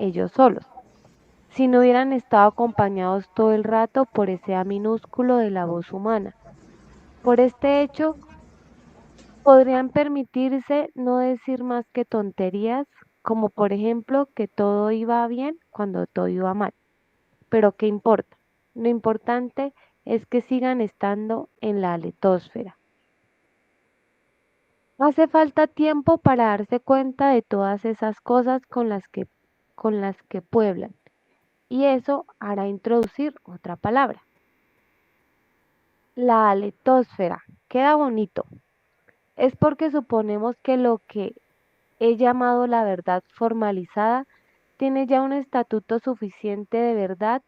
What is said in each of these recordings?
ellos solos, si no hubieran estado acompañados todo el rato por ese A minúsculo de la voz humana. Por este hecho, podrían permitirse no decir más que tonterías, como por ejemplo que todo iba bien cuando todo iba mal. Pero ¿qué importa? Lo importante es que sigan estando en la aletósfera. Hace falta tiempo para darse cuenta de todas esas cosas con las que pueblan, y eso hará introducir otra palabra. La aletósfera. Queda bonito. Es porque suponemos que lo que he llamado la verdad formalizada tiene ya un estatuto suficiente de verdad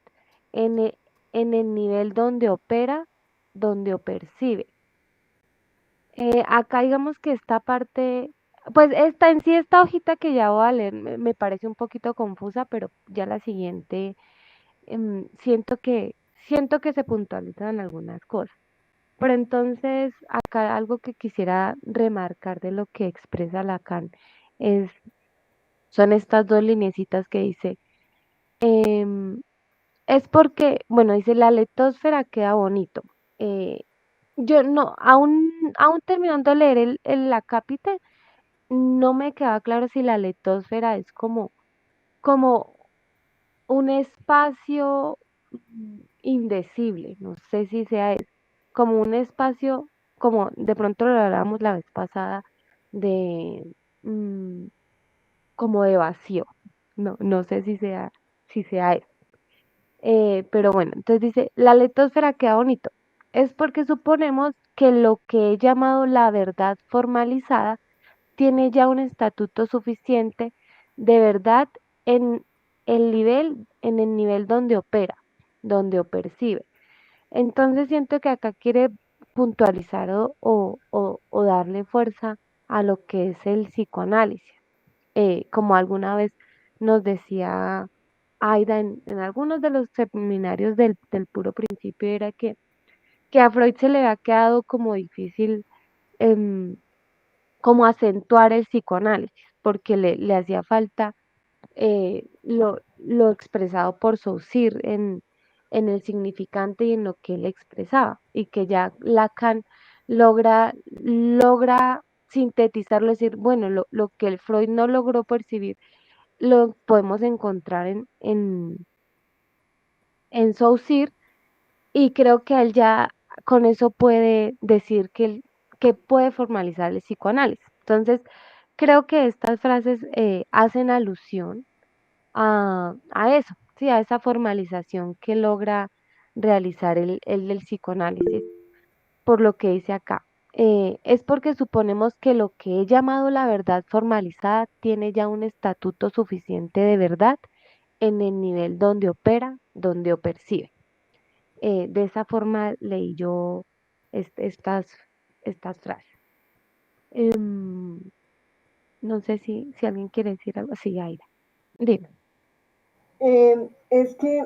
en e- en el nivel donde opera, donde o percibe. Acá digamos que esta parte, pues esta en sí, esta hojita que ya voy a leer me parece un poquito confusa, pero ya la siguiente siento que se puntualizan algunas cosas. Pero entonces, acá algo que quisiera remarcar de lo que expresa Lacan es, son estas dos lineecitas que dice, em, es porque, bueno, dice la letosfera queda bonito. Eh, yo no, aún terminando de leer el acápite, no me queda claro si la letosfera es como un espacio indecible, no sé si sea eso, como un espacio, como de pronto lo hablábamos la vez pasada, de mm, como de vacío, no sé si sea eso. Pero bueno, entonces dice, la letosfera queda bonito. Es porque suponemos que lo que he llamado la verdad formalizada tiene ya un estatuto suficiente de verdad en en el nivel donde opera, donde o percibe. Entonces siento que acá quiere puntualizar o darle fuerza a lo que es el psicoanálisis. Como alguna vez nos decía Aida en algunos de los seminarios del puro principio, era que a Freud se le había quedado como difícil em, como acentuar el psicoanálisis, porque le hacía falta lo expresado por Saussure en el significante y en lo que él expresaba, y que ya Lacan logra sintetizarlo, decir, bueno, lo que el Freud no logró percibir, lo podemos encontrar en Saussure, y creo que él ya con eso puede decir que puede formalizar el psicoanálisis. Entonces, creo que estas frases hacen alusión a eso, sí, a esa formalización que logra realizar el del psicoanálisis, por lo que dice acá. Es porque suponemos que lo que he llamado la verdad formalizada tiene ya un estatuto suficiente de verdad en el nivel donde opera, donde o percibe. De esa forma leí yo estas frases. Em, no sé si alguien quiere decir algo así, Aira. Dime. Es que,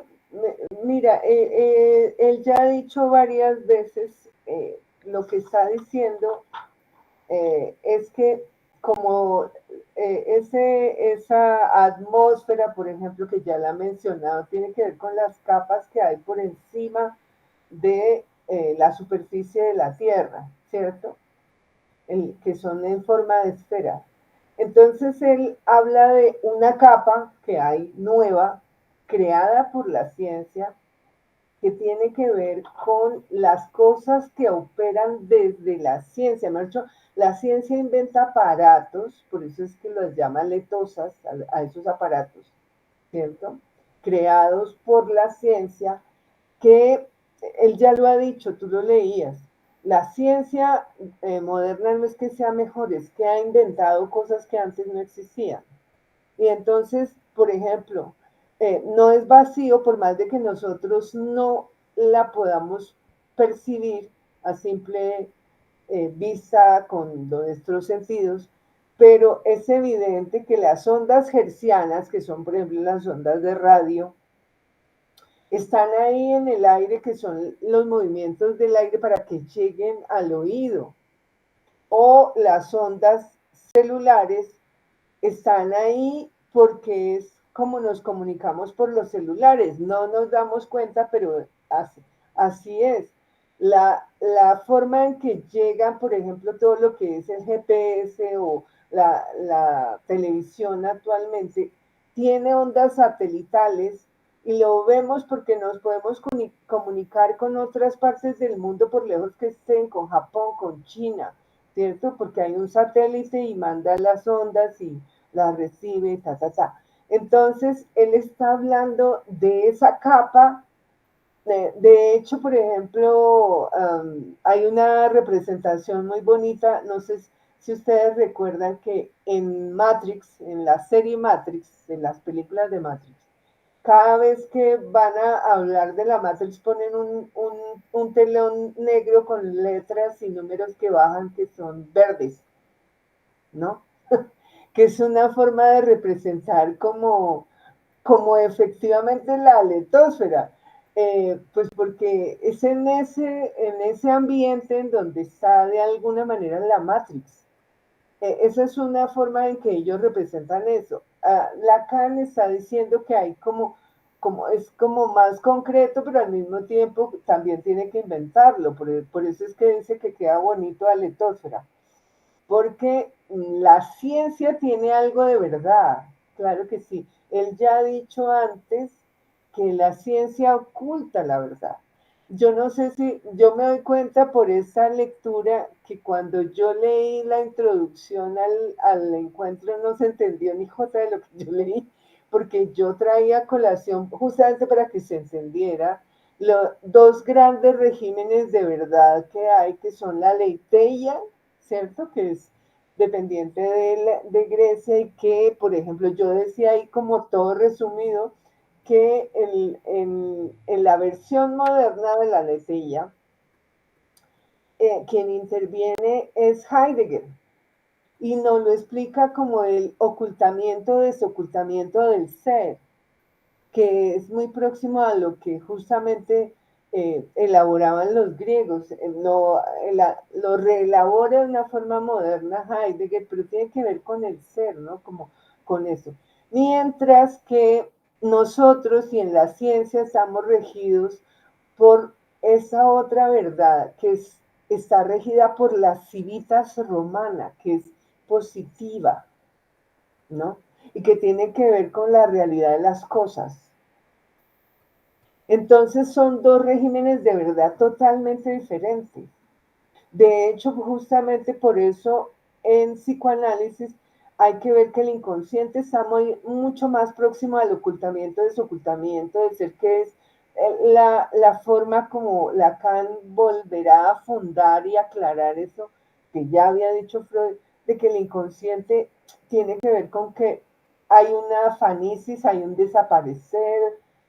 mira, él ya ha dicho varias veces lo que está diciendo es que como esa atmósfera, por ejemplo, que ya la he mencionado, tiene que ver con las capas que hay por encima de la superficie de la Tierra, ¿cierto? Que son en forma de esfera. Entonces él habla de una capa que hay nueva, creada por la ciencia, que tiene que ver con las cosas que operan desde la ciencia. Me ha dicho, la ciencia inventa aparatos, por eso es que los llama letosas a esos aparatos, ¿cierto? Creados por la ciencia, que él ya lo ha dicho, tú lo leías. La ciencia moderna no es que sea mejor, es que ha inventado cosas que antes no existían. Y entonces, por ejemplo, no es vacío por más de que nosotros no la podamos percibir a simple vista con nuestros sentidos, pero es evidente que las ondas hercianas, que son por ejemplo las ondas de radio, están ahí en el aire, que son los movimientos del aire para que lleguen al oído. O las ondas celulares están ahí porque es como nos comunicamos por los celulares. No nos damos cuenta, pero así es. La forma en que llegan, por ejemplo, todo lo que es el GPS o la televisión actualmente, tiene ondas satelitales y lo vemos porque nos podemos comunicar con otras partes del mundo por lejos que estén, con Japón, con China, ¿cierto? Porque hay un satélite y manda las ondas y las recibe, ta, ta, ta. Entonces, él está hablando de esa capa. De hecho, por ejemplo, hay una representación muy bonita, no sé si ustedes recuerdan que en Matrix, en la serie Matrix, en las películas de Matrix, cada vez que van a hablar de la Matrix ponen un telón negro con letras y números que bajan que son verdes, ¿no? Que es una forma de representar como efectivamente la letosfera, pues porque es en ese ambiente en donde está de alguna manera la Matrix. Esa es una forma en que ellos representan eso. Lacan está diciendo que hay es como más concreto, pero al mismo tiempo también tiene que inventarlo. Por eso es que dice que queda bonito la letosfera. Porque la ciencia tiene algo de verdad, claro que sí. Él ya ha dicho antes que la ciencia oculta la verdad. Yo no sé si yo me doy cuenta por esa lectura que cuando yo leí la introducción al encuentro no se entendió ni jota de lo que yo leí, porque yo traía colación justamente para que se entendiera los dos grandes regímenes de verdad que hay, que son la Leiteia, ¿cierto? Que es dependiente de Grecia y que, por ejemplo, yo decía ahí como todo resumido, que en la versión moderna de la Leiteia, quien interviene es Heidegger y nos lo explica como el ocultamiento, desocultamiento del ser, que es muy próximo a lo que justamente elaboraban los griegos. Lo reelabora de una forma moderna Heidegger, pero tiene que ver con el ser, ¿no? Como con eso. Mientras que nosotros y en la ciencia estamos regidos por esa otra verdad está regida por la civitas romana, que es positiva, ¿no? Y que tiene que ver con la realidad de las cosas. Entonces son dos regímenes de verdad totalmente diferentes. De hecho, justamente por eso en psicoanálisis hay que ver que el inconsciente está mucho más próximo al ocultamiento, desocultamiento del ser, que es la forma como Lacan volverá a fundar y aclarar eso que ya había dicho Freud, de que el inconsciente tiene que ver con que hay una fanisis, hay un desaparecer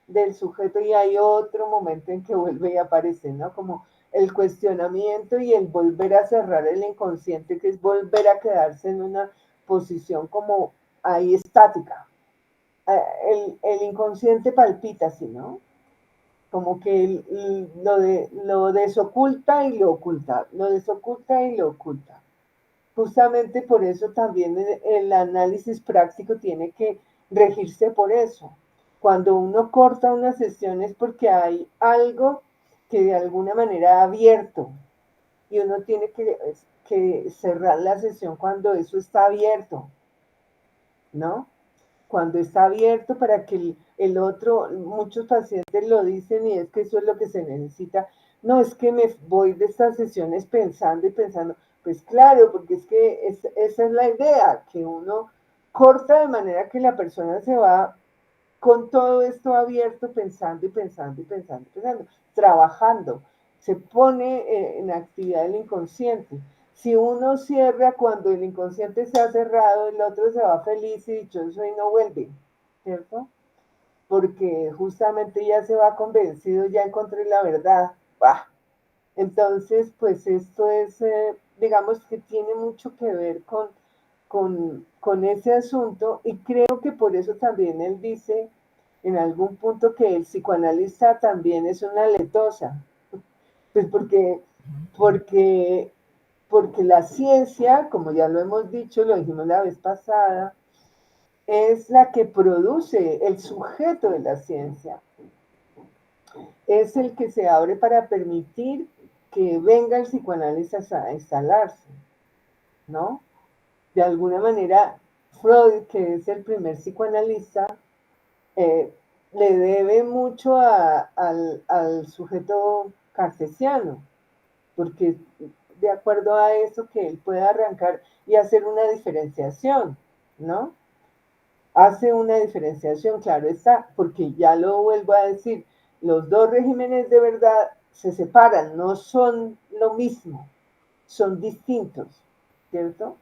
del sujeto y hay otro momento en que vuelve y aparece, ¿no? Como el cuestionamiento y el volver a cerrar el inconsciente, que es volver a quedarse en una posición como ahí estática. El inconsciente palpita así, ¿no? Como que lo desoculta y lo oculta, lo desoculta y lo oculta. Justamente por eso también el análisis práctico tiene que regirse por eso. Cuando uno corta una sesión es porque hay algo que de alguna manera ha abierto y uno tiene que cerrar la sesión cuando eso está abierto, ¿no? Cuando está abierto para que el otro, muchos pacientes lo dicen y es que eso es lo que se necesita. No, es que me voy de estas sesiones pensando y pensando. Pues claro, porque es que esa es la idea, que uno corta de manera que la persona se va con todo esto abierto, pensando y pensando y pensando y pensando, trabajando. Se pone en actividad el inconsciente. Si uno cierra cuando el inconsciente se ha cerrado, el otro se va feliz y dichoso y no vuelve, ¿cierto? Porque justamente ya se va convencido, ya encontré la verdad. ¡Bah! Entonces, pues esto es, digamos que tiene mucho que ver con ese asunto y creo que por eso también él dice en algún punto que el psicoanalista también es una letosa, pues porque, porque la ciencia, como ya lo hemos dicho, lo dijimos la vez pasada, es la que produce el sujeto de la ciencia, es el que se abre para permitir que venga el psicoanálisis a instalarse, ¿no? De alguna manera, Freud, que es el primer psicoanalista, eh, le debe mucho al sujeto cartesiano, porque de acuerdo a eso que él puede arrancar y hacer una diferenciación, ¿no? Hace una diferenciación, claro está, porque ya lo vuelvo a decir, los dos regímenes de verdad se separan, no son lo mismo, son distintos, ¿cierto?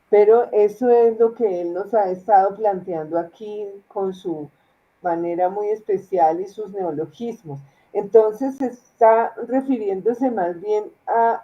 Pero eso es lo que él nos ha estado planteando aquí con su manera muy especial y sus neologismos. Entonces está refiriéndose más bien a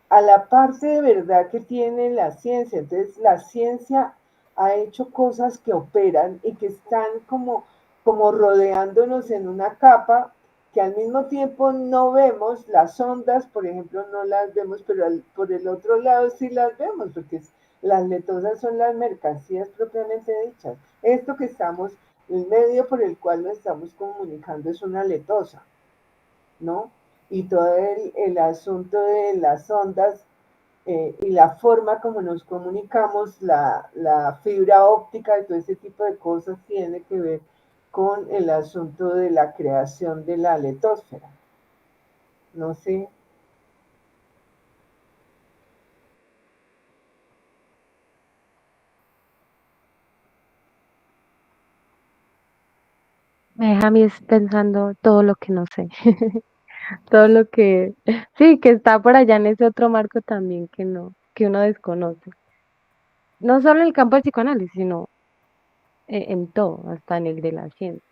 la parte de verdad que tiene la ciencia. Entonces, la ciencia ha hecho cosas que operan y que están como rodeándonos en una capa que al mismo tiempo no vemos. Las ondas, por ejemplo, no las vemos, pero por el otro lado sí las vemos, porque las letosas son las mercancías propiamente dichas. Esto que estamos, el medio por el cual nos estamos comunicando es una letosa, ¿no? Y todo el asunto de las ondas y la forma como nos comunicamos, la fibra óptica y todo ese tipo de cosas tiene que ver con el asunto de la creación de la letosfera. No sé. Me deja a mí es pensando todo lo que no sé, todo lo que, sí, que está por allá en ese otro marco también que no, que uno desconoce. No solo en el campo del psicoanálisis, sino en todo, hasta en el de la ciencia.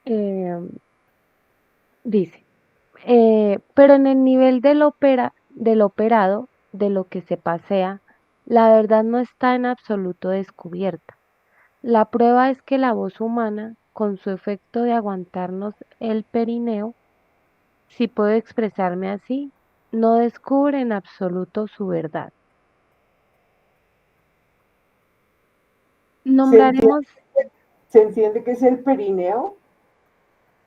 Eh, dice, pero en el nivel del operado, de lo que se pasea, la verdad no está en absoluto descubierta. La prueba es que la voz humana, con su efecto de aguantarnos el perineo, si puedo expresarme así, no descubre en absoluto su verdad. ¿Se entiende, Nombraremos, se entiende que es el perineo?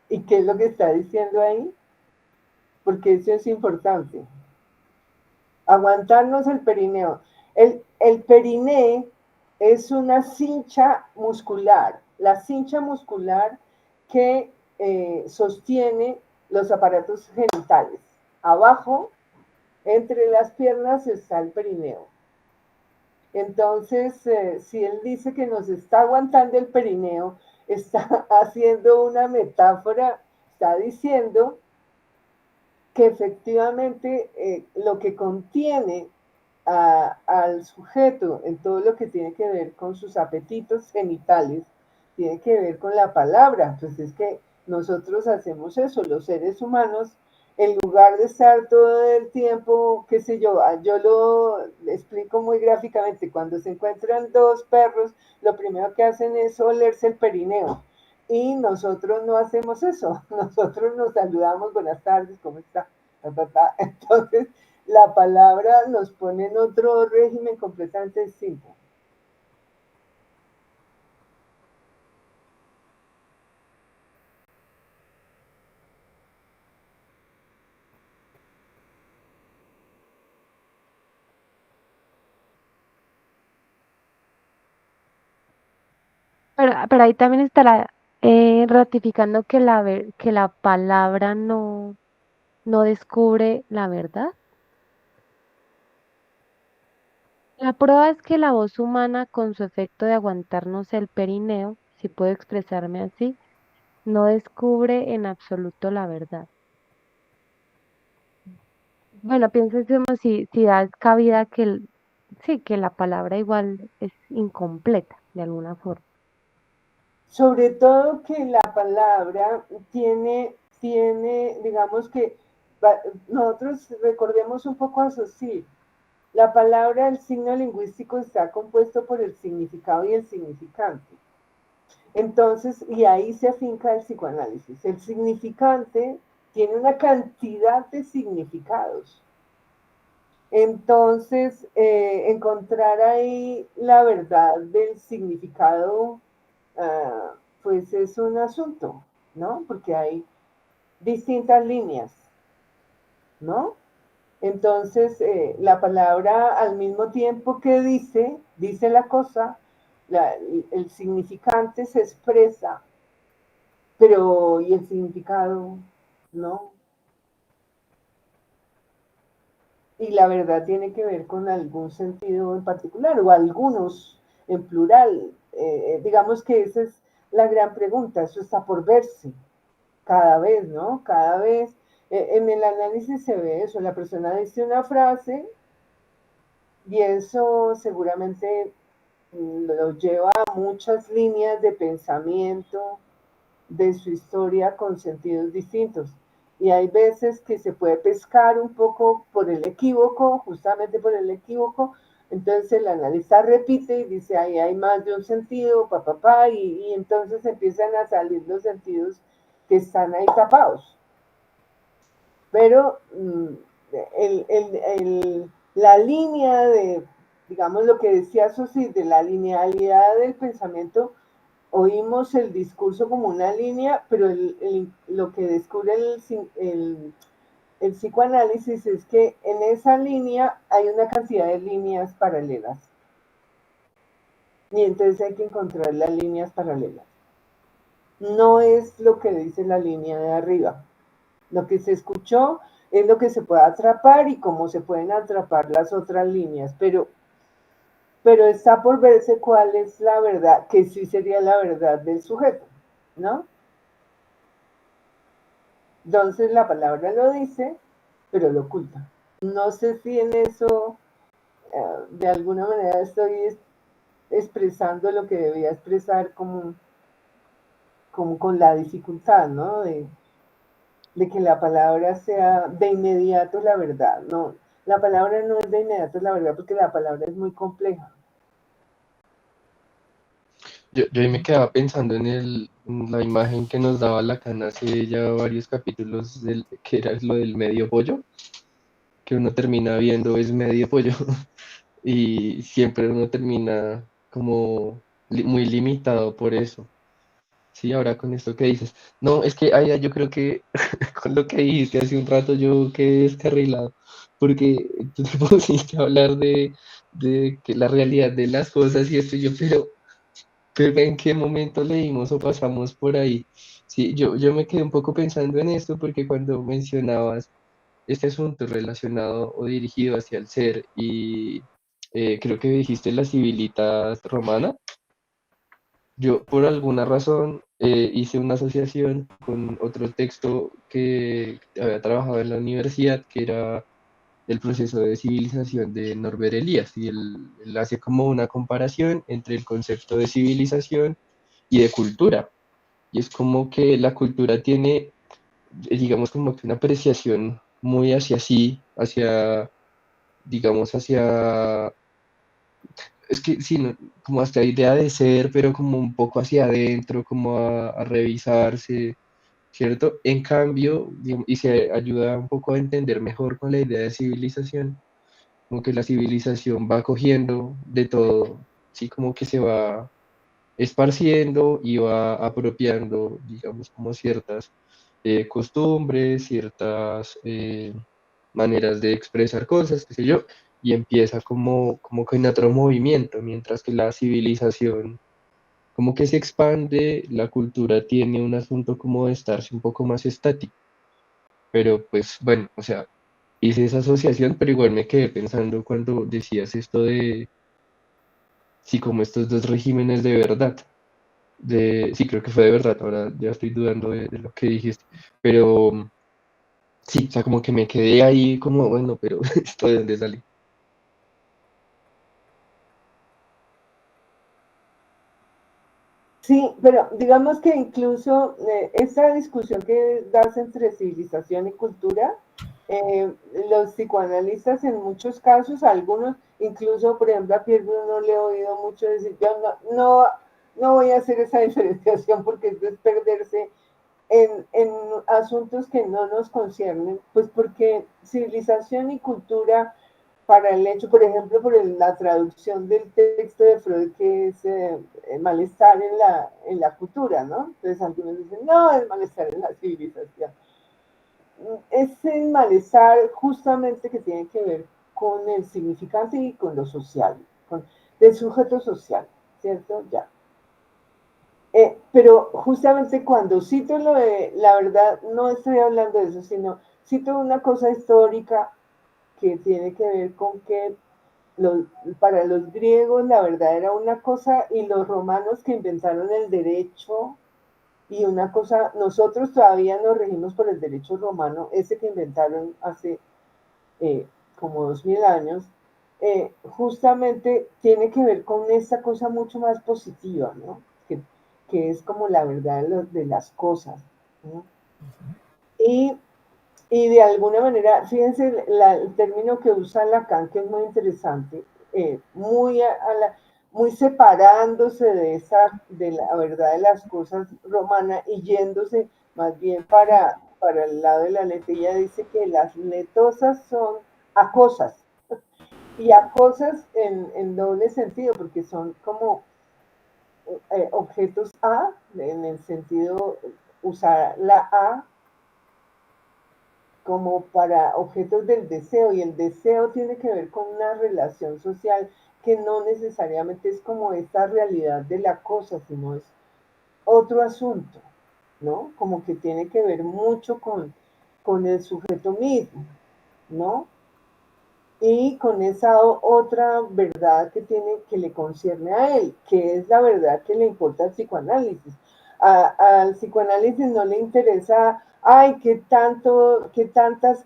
¿Y qué es lo que está diciendo ahí? Porque eso es importante. Aguantarnos el perineo. El periné es una cincha muscular, la cincha muscular que sostiene los aparatos genitales. Abajo, entre las piernas, está el perineo. Entonces, si él dice que nos está aguantando el perineo, está haciendo una metáfora, está diciendo que efectivamente lo que contiene al sujeto en todo lo que tiene que ver con sus apetitos genitales, tiene que ver con la palabra. Pues es que nosotros hacemos eso, los seres humanos, en lugar de estar todo el tiempo, qué sé yo, yo lo explico muy gráficamente, cuando se encuentran dos perros, lo primero que hacen es olerse el perineo. Y nosotros no hacemos eso, nosotros nos saludamos, buenas tardes, ¿cómo está? Entonces, la palabra nos pone en otro régimen completamente distinto. pero ahí también estará ratificando que que la palabra no descubre la verdad. La prueba es que la voz humana, con su efecto de aguantarnos el perineo, si puedo expresarme así, no descubre en absoluto la verdad. Bueno, pienso como si das cabida que sí, que la palabra igual es incompleta de alguna forma. Sobre todo que la palabra digamos que nosotros recordemos un poco a Saussure. La palabra, el signo lingüístico está compuesto por el significado y el significante. Entonces, y ahí se afinca el psicoanálisis. El significante tiene una cantidad de significados. Entonces, encontrar ahí la verdad del significado, uh, pues es un asunto, ¿no? Porque hay distintas líneas, ¿no? Entonces, la palabra al mismo tiempo que dice la cosa, el significante se expresa, pero ¿y el significado? No. Y la verdad tiene que ver con algún sentido en particular o algunos en plural. Digamos que esa es la gran pregunta, eso está por verse cada vez, ¿no? Cada vez en el análisis se ve eso, la persona dice una frase y eso seguramente lo lleva a muchas líneas de pensamiento de su historia con sentidos distintos. Y hay veces que se puede pescar un poco por el equívoco, justamente por el equívoco, entonces el analista repite y dice, ahí hay más de un sentido, y entonces empiezan a salir los sentidos que están ahí tapados. Pero la línea de, digamos lo que decía Susi, de la linealidad del pensamiento, oímos el discurso como una línea, pero lo que descubre el psicoanálisis es que en esa línea hay una cantidad de líneas paralelas. Y entonces hay que encontrar las líneas paralelas. No es lo que dice la línea de arriba. Lo que se escuchó es lo que se puede atrapar y cómo se pueden atrapar las otras líneas, pero está por verse cuál es la verdad, que sí sería la verdad del sujeto, ¿no? Entonces la palabra lo dice, pero lo oculta. No sé si en eso de alguna manera estoy expresando lo que debía expresar como con la dificultad, ¿no? De que la palabra sea de inmediato la verdad. No, la palabra no es de inmediato la verdad porque la palabra es muy compleja. Yo ahí me quedaba pensando en la imagen que nos daba Lacan hace ya varios capítulos, que era lo del medio pollo, que uno termina viendo es medio pollo y siempre uno termina como muy limitado por eso. Sí, ahora con esto que dices. No, es que Aida, yo creo que con lo que dijiste hace un rato yo quedé descarrilado, porque tú te pusiste a hablar de que la realidad de las cosas y esto, y yo, pero ¿en qué momento leímos o pasamos por ahí? Sí, yo me quedé un poco pensando en esto porque cuando mencionabas este asunto relacionado o dirigido hacia el ser y creo que dijiste la civilidad romana, yo por alguna razón hice una asociación con otro texto que había trabajado en la universidad, que era el proceso de civilización de Norbert Elias, y él hace como una comparación entre el concepto de civilización y de cultura. Y es como que la cultura tiene, digamos, como que una apreciación muy hacia sí, hacia, digamos, hacia, es que sí, como hasta la idea de ser, pero como un poco hacia adentro, como a revisarse, ¿cierto? En cambio, y se ayuda un poco a entender mejor con la idea de civilización, como que la civilización va cogiendo de todo, sí, como que se va esparciendo y va apropiando, digamos, como ciertas costumbres, ciertas maneras de expresar cosas, qué sé yo, y empieza como que en otro movimiento, mientras que la civilización como que se expande, la cultura tiene un asunto como de estarse un poco más estático, pero pues bueno, o sea, hice esa asociación, pero igual me quedé pensando cuando decías esto de, sí, como estos dos regímenes de verdad. Sí, creo que fue de verdad, ahora ya estoy dudando de lo que dijiste, pero sí, o sea, como que me quedé ahí como, bueno, pero esto de dónde sale. Sí, pero digamos que incluso esta discusión que das entre civilización y cultura, eh, los psicoanalistas en muchos casos, algunos, incluso por ejemplo a Pierre no le he oído mucho decir, yo no voy a hacer esa diferenciación porque eso es perderse en asuntos que no nos conciernen, pues porque civilización y cultura para el hecho, por ejemplo, la traducción del texto de Freud, que es el malestar en la cultura, ¿no? Entonces algunos dicen, no, es malestar en la civilización. Es el malestar justamente que tiene que ver con el significante y con lo social, con el sujeto social, ¿cierto? Ya. Pero justamente cuando cito lo de la verdad, no estoy hablando de eso, sino cito una cosa histórica que tiene que ver con que los, para los griegos la verdad era una cosa y los romanos que inventaron el derecho y una cosa, nosotros todavía nos regimos por el derecho romano, ese que inventaron hace como 2000 años, justamente tiene que ver con esa cosa mucho más positiva, ¿no? Que es como la verdad de las cosas, ¿no? Y de alguna manera, fíjense el término que usa Lacan, que es muy interesante, muy separándose de la verdad de las cosas romana y yéndose más bien para el lado de la letilla, dice que las letosas son acosas, y acosas en doble sentido, porque son como objetos A, en el sentido usar la A como para objetos del deseo, y el deseo tiene que ver con una relación social que no necesariamente es como esta realidad de la cosa, sino es otro asunto, ¿no? Como que tiene que ver mucho con el sujeto mismo, ¿no? Y con esa otra verdad que tiene, que le concierne a él, que es la verdad que le importa al psicoanálisis. Al psicoanálisis no le interesa, ay, qué tantas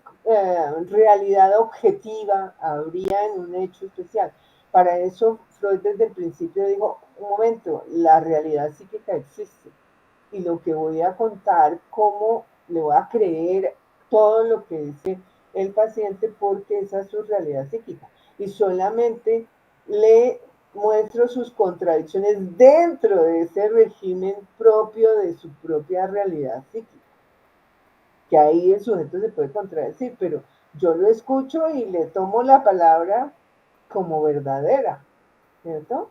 realidad objetiva habría en un hecho especial. Para eso Freud desde el principio dijo, un momento, la realidad psíquica existe y lo que voy a contar, cómo le voy a creer todo lo que dice el paciente porque esa es su realidad psíquica. Y solamente le muestro sus contradicciones dentro de ese régimen propio de su propia realidad psíquica. Que ahí el sujeto se puede contradecir, pero yo lo escucho y le tomo la palabra como verdadera, ¿cierto?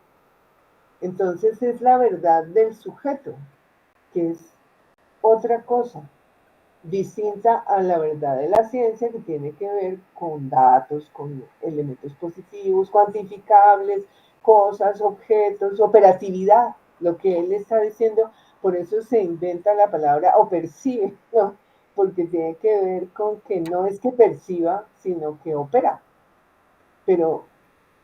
Entonces es la verdad del sujeto, que es otra cosa, distinta a la verdad de la ciencia, que tiene que ver con datos, con elementos positivos, cuantificables, cosas, objetos, operatividad, lo que él está diciendo. Por eso se inventa la palabra o percibe, ¿no? Porque tiene que ver con que no es que perciba, sino que opera. Pero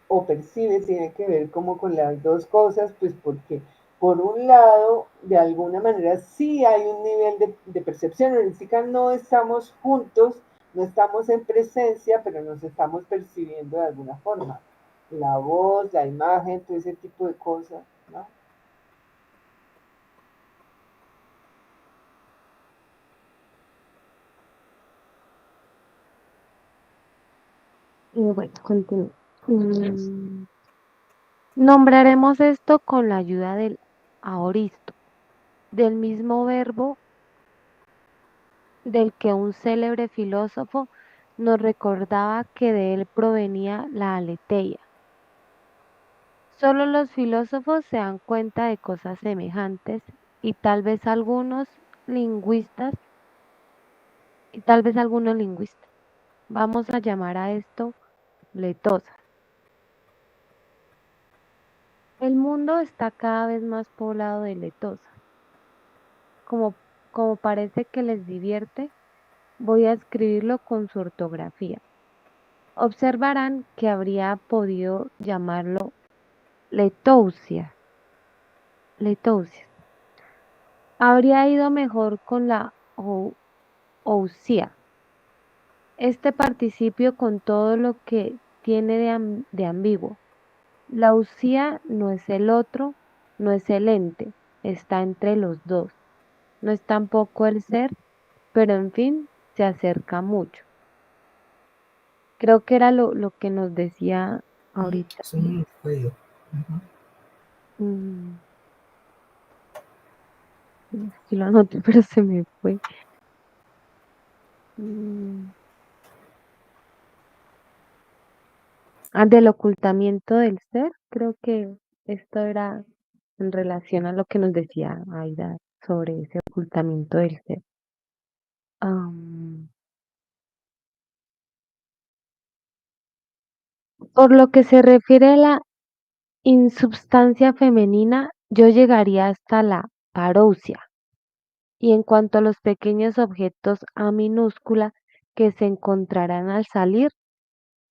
o percibe tiene que ver como con las dos cosas, pues porque por un lado, de alguna manera sí hay un nivel de percepción, en el psica no estamos juntos, no estamos en presencia, pero nos estamos percibiendo de alguna forma. La voz, la imagen, todo ese tipo de cosas, ¿no? Bueno, continúo. Nombraremos esto con la ayuda del aoristo, del mismo verbo del que un célebre filósofo nos recordaba que de él provenía la aletheia. Solo los filósofos se dan cuenta de cosas semejantes y tal vez algunos lingüistas, Vamos a llamar a esto letosas. El mundo está cada vez más poblado de letosas. Como parece que les divierte, voy a escribirlo con su ortografía. Observarán que habría podido llamarlo letousia. Letousia. Habría ido mejor con la ousia. Este participio con todo lo que tiene de ambiguo. La usía no es el otro, no es el ente, está entre los dos. No es tampoco el ser, pero en fin, se acerca mucho. Creo que era lo que nos decía ahorita. Sí, fue yo. Mm, sí lo anoté, pero se me fue. Mm, Del ocultamiento del ser, creo que esto era en relación a lo que nos decía Aida sobre ese ocultamiento del ser. Am, por lo que se refiere a la insubstancia femenina, yo llegaría hasta la parousia. Y en cuanto a los pequeños objetos A minúscula que se encontrarán al salir,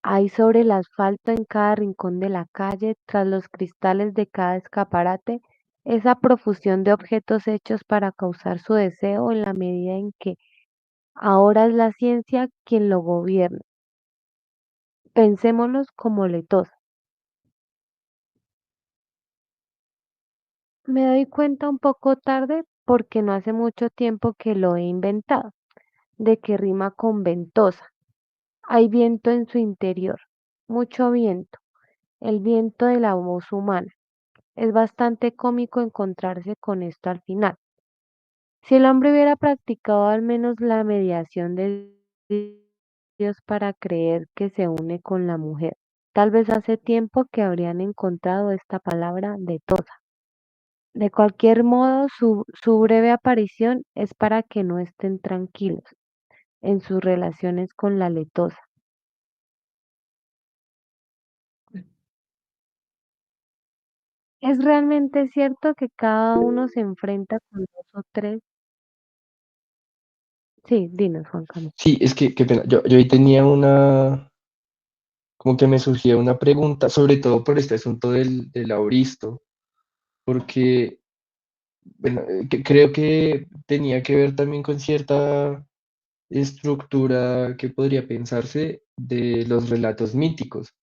hay sobre el asfalto en cada rincón de la calle, tras los cristales de cada escaparate, esa profusión de objetos hechos para causar su deseo en la medida en que ahora es la ciencia quien lo gobierna. Pensémoslos como letos. Me doy cuenta un poco tarde porque no hace mucho tiempo que lo he inventado, de que rima con ventosa. Hay viento en su interior, mucho viento, el viento de la voz humana. Es bastante cómico encontrarse con esto al final. Si el hombre hubiera practicado al menos la mediación de Dios para creer que se une con la mujer, tal vez hace tiempo que habrían encontrado esta palabra de tosa. De cualquier modo, su breve aparición es para que no estén tranquilos en sus relaciones con la letosa. Es realmente cierto que cada uno se enfrenta con dos o tres. Sí, dinos, Juan Camilo. Sí, es que, qué pena. Yo ahí tenía como que me surgía una pregunta, sobre todo por este asunto del auristo, porque bueno, creo que tenía que ver también con cierta estructura que podría pensarse de los relatos míticos.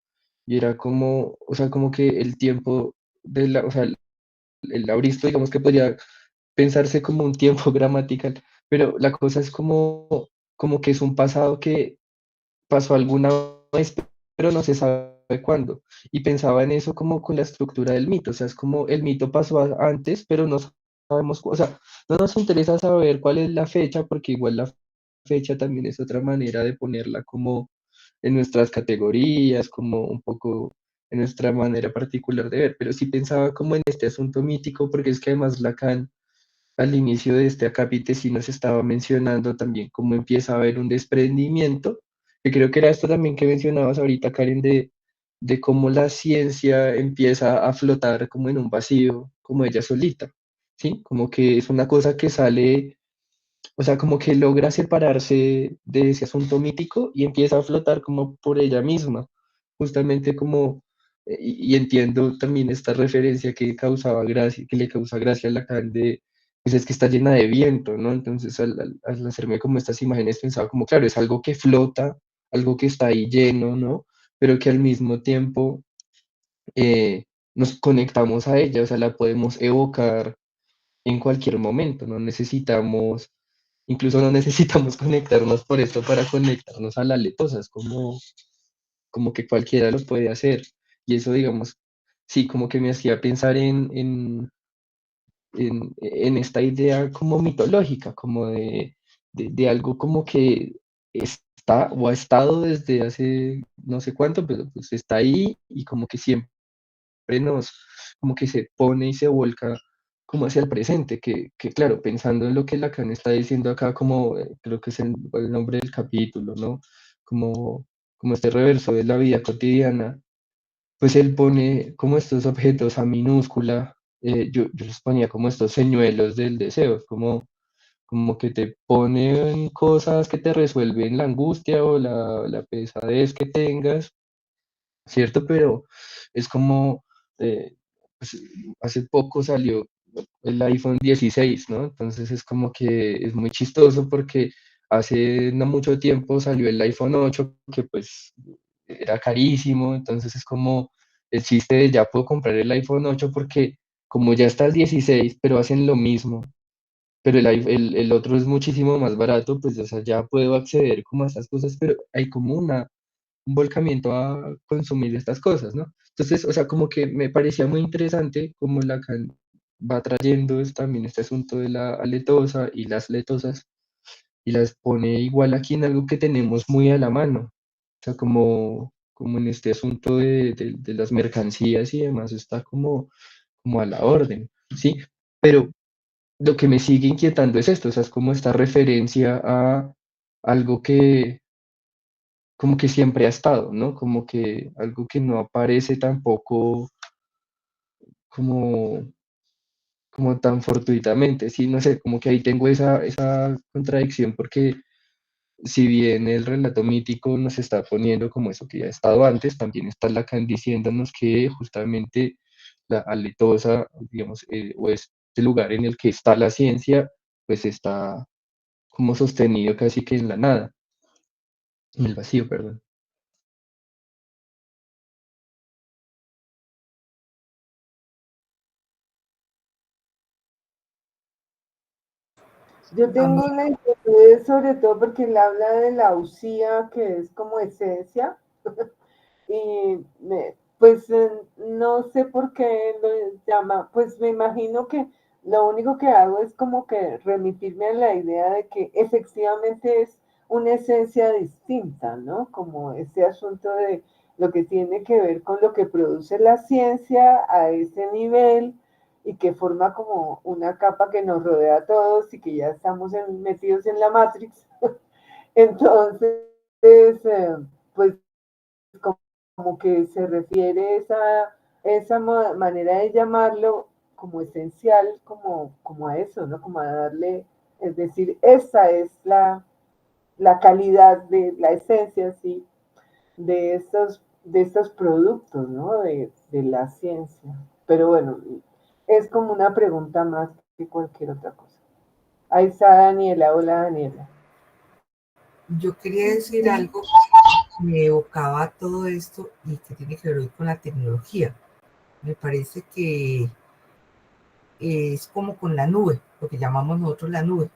Y era como, o sea, como que el tiempo o sea, el auristo, digamos que podría pensarse como un tiempo gramatical, pero la cosa es como que es un pasado que pasó alguna vez, pero no se sabe cuándo. Y pensaba en eso como con la estructura del mito, o sea, es como el mito pasó antes, pero no sabemos, o sea, no nos interesa saber cuál es la fecha, porque igual la fecha también es otra manera de ponerla como en nuestras categorías, como un poco en nuestra manera particular de ver, pero sí pensaba como en este asunto mítico, porque es que además Lacan al inicio de este acápite sí nos estaba mencionando también cómo empieza a haber un desprendimiento, que creo que era esto también que mencionabas ahorita, Karen, de cómo la ciencia empieza a flotar como en un vacío, como ella solita, ¿sí? Como que es una cosa que sale, o sea, como que logra separarse de ese asunto mítico y empieza a flotar como por ella misma, justamente como, y entiendo también esta referencia que causaba gracia, que le causa gracia a Lacan de, pues es que está llena de viento, ¿no? Entonces al hacerme como estas imágenes pensaba como, claro, es algo que flota, algo que está ahí lleno, ¿no? Pero que al mismo tiempo nos conectamos a ella, o sea, la podemos evocar en cualquier momento, no necesitamos, incluso no necesitamos conectarnos por esto para conectarnos a la letosa, es como que cualquiera lo puede hacer. Y eso, digamos, sí, como que me hacía pensar en esta idea como mitológica, como de algo como que está o ha estado desde hace no sé cuánto, pero pues está ahí y como que siempre nos, como que se pone y se vuelca como hacia el presente, que claro, pensando en lo que Lacan está diciendo acá, como creo que es el nombre del capítulo, ¿no? Como, como este reverso de la vida cotidiana, pues él pone como estos objetos a minúscula, yo los ponía como estos señuelos del deseo, como que te ponen cosas que te resuelven la angustia o la pesadez que tengas, ¿cierto? Pero es como, pues, hace poco salió el iPhone 16, ¿no? Entonces es como que es muy chistoso porque hace no mucho tiempo salió el iPhone 8, que pues era carísimo, entonces es como el chiste de ya puedo comprar el iPhone 8 porque como ya está el 16, pero hacen lo mismo, pero el otro es muchísimo más barato, pues o sea, ya puedo acceder como a estas cosas, pero hay como un volcamiento a consumir estas cosas, ¿no? Entonces, o sea, como que me parecía muy interesante cómo Lacan va trayendo también este asunto de la aletosa y las letosas y las pone igual aquí en algo que tenemos muy a la mano, o sea, como, como en este asunto de las mercancías y demás está como a la orden, ¿sí? Pero lo que me sigue inquietando es esto, o sea, es como esta referencia a algo que como que siempre ha estado, ¿no? Como que algo que no aparece tampoco como, como tan fortuitamente, sí, no sé, como que ahí tengo esa contradicción porque si bien el relato mítico nos está poniendo como eso que ya ha estado antes, también está Lacan diciéndonos que justamente la aletosa, digamos, o este lugar en el que está la ciencia, pues está como sostenido casi que en la nada, en el vacío, perdón. Yo A tengo mí, una inquietud sobre todo porque él habla de la usía, que es como esencia, y pues no sé por qué lo llama, pues me imagino que lo único que hago es como que remitirme a la idea de que efectivamente es una esencia distinta, ¿no? Como este asunto de lo que tiene que ver con lo que produce la ciencia a ese nivel y que forma como una capa que nos rodea a todos y que ya estamos metidos en la Matrix. Entonces, pues como que se refiere esa manera de llamarlo como esencial, como a eso, ¿no? Como a darle, es decir, esa es la calidad de la esencia, sí, de estos productos, ¿no? De la ciencia. Pero bueno, es como una pregunta más que cualquier otra cosa. Ahí está Daniela. Hola, Daniela. yo quería decir algo que me evocaba todo esto y que tiene que ver hoy con la tecnología. Me parece que es como con la nube, lo que llamamos nosotros la nube.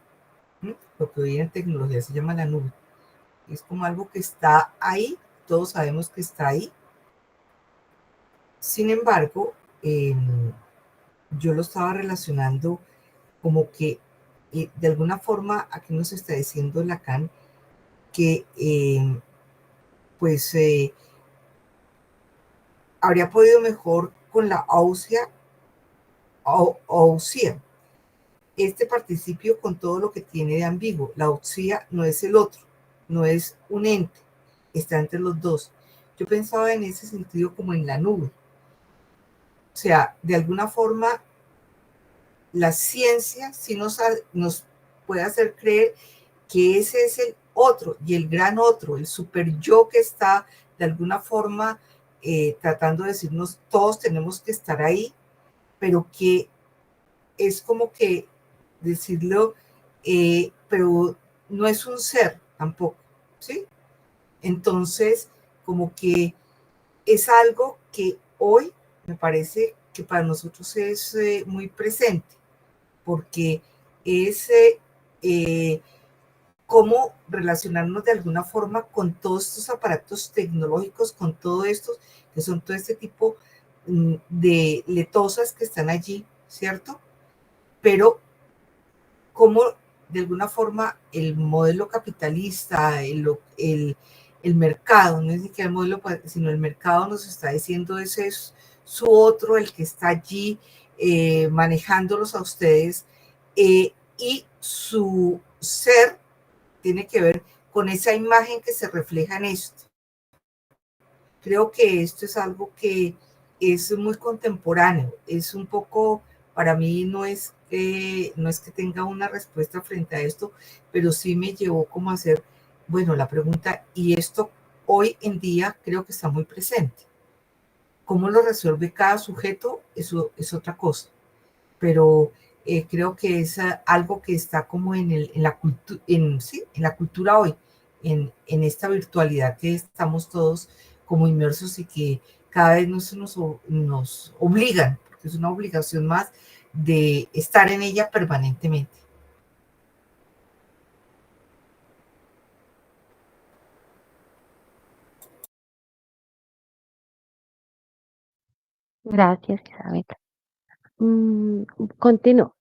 ¿Sí? Lo que hoy en tecnología se llama la nube. Es como algo que está ahí, todos sabemos que está ahí. Sin embargo, yo lo estaba relacionando como que de alguna forma aquí nos está diciendo Lacan que pues habría podido mejor con la ausía. Este participio con todo lo que tiene de ambiguo. La ausía no es el otro, no es un ente, está entre los dos. Yo pensaba en ese sentido como en la nube. O sea, de alguna forma la ciencia sí nos puede hacer creer que ese es el otro y el gran otro, el super yo que está de alguna forma tratando de decirnos todos tenemos que estar ahí, pero que es como que decirlo, pero no es un ser tampoco, ¿sí? Entonces, como que es algo que hoy me parece que para nosotros es muy presente, porque es cómo relacionarnos de alguna forma con todos estos aparatos tecnológicos, con todo esto, que son todo este tipo de letosas que están allí, ¿cierto? Pero cómo de alguna forma el modelo capitalista, el mercado, no es ni siquiera el modelo, sino el mercado nos está diciendo ese es su otro, el que está allí manejándolos a ustedes, y su ser tiene que ver con esa imagen que se refleja en esto. Creo que esto es algo que es muy contemporáneo, es un poco, para mí no es que tenga una respuesta frente a esto, pero sí me llevó como a hacer, bueno, la pregunta, y esto hoy en día creo que está muy presente. ¿Cómo lo resuelve cada sujeto? Eso es otra cosa, pero creo que es algo que está como en la sí, en la cultura hoy, en esta virtualidad que estamos todos como inmersos y que cada vez nos obligan, porque es una obligación más de estar en ella permanentemente. Gracias, Isabel. Mm, Continúo.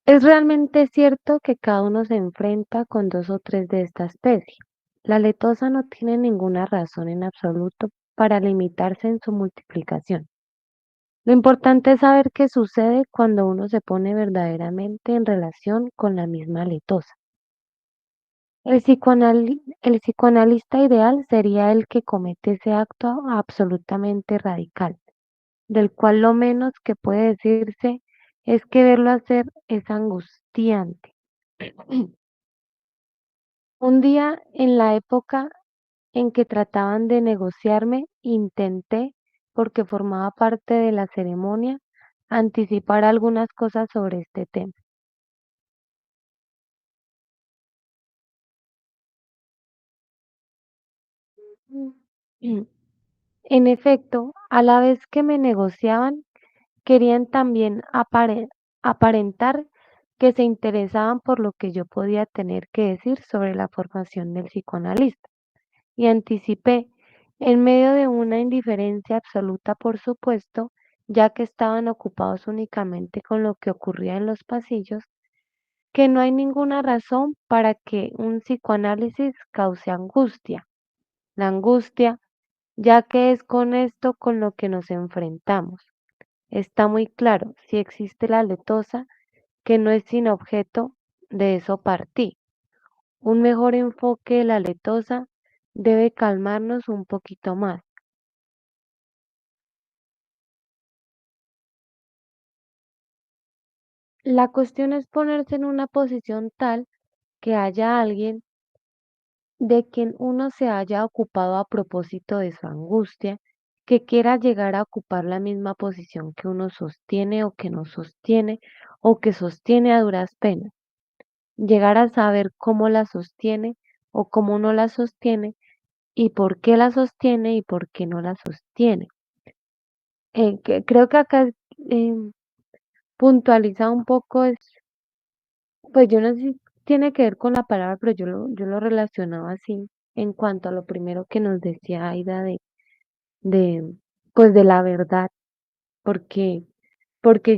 Es realmente cierto que cada uno se enfrenta con dos o tres de esta especie. La letosa no tiene ninguna razón en absoluto para limitarse en su multiplicación. Lo importante es saber qué sucede cuando uno se pone verdaderamente en relación con la misma letosa. El psicoanalista ideal sería el que comete ese acto absolutamente radical, del cual lo menos que puede decirse es que verlo hacer es angustiante. Un día en la época en que trataban de negociarme, intenté, porque formaba parte de la ceremonia, anticipar algunas cosas sobre este tema. Mm. En efecto, a la vez que me negociaban, querían también aparentar que se interesaban por lo que yo podía tener que decir sobre la formación del psicoanalista. Y anticipé, en medio de una indiferencia absoluta, por supuesto, ya que estaban ocupados únicamente con lo que ocurría en los pasillos, que no hay ninguna razón para que un psicoanálisis cause angustia. La angustia, ya que es con esto con lo que nos enfrentamos. Está muy claro, si existe la letosa, que no es sin objeto, de eso partí. Un mejor enfoque de la letosa debe calmarnos un poquito más. La cuestión es ponerse en una posición tal que haya alguien de quien uno se haya ocupado a propósito de su angustia, que quiera llegar a ocupar la misma posición que uno sostiene o que no sostiene o que sostiene a duras penas. Llegar a saber cómo la sostiene o cómo no la sostiene y por qué la sostiene y por qué no la sostiene. Creo que acá eh, puntualiza un poco, pues yo no sé si tiene que ver con la palabra, pero yo lo relacionaba así en cuanto a lo primero que nos decía Aida de, pues de la verdad, porque, porque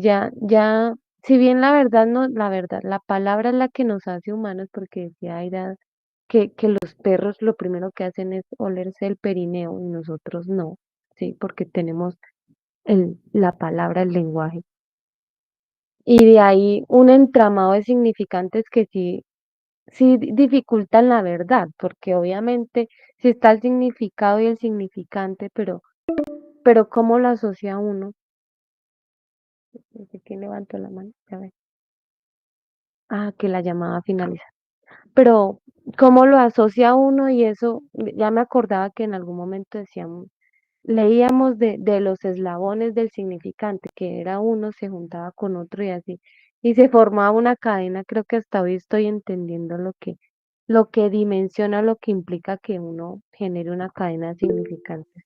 si bien la verdad no, la verdad, la palabra es la que nos hace humanos, porque decía Aida que los perros lo primero que hacen es olerse el perineo y nosotros no, sí, porque tenemos la palabra, el lenguaje. Y de ahí un entramado de significantes que sí dificultan la verdad, porque obviamente sí está el significado y el significante, pero ¿cómo lo asocia uno? No sé quién levantó la mano, ya ve. Ah, que la llamada finaliza. Pero, ¿cómo lo asocia uno? Y eso, ya me acordaba que en algún momento decíamos, leíamos de los eslabones del significante, que era uno, se juntaba con otro y así, y se formaba una cadena. Creo que hasta hoy estoy entendiendo lo que dimensiona, lo que implica que uno genere una cadena de significantes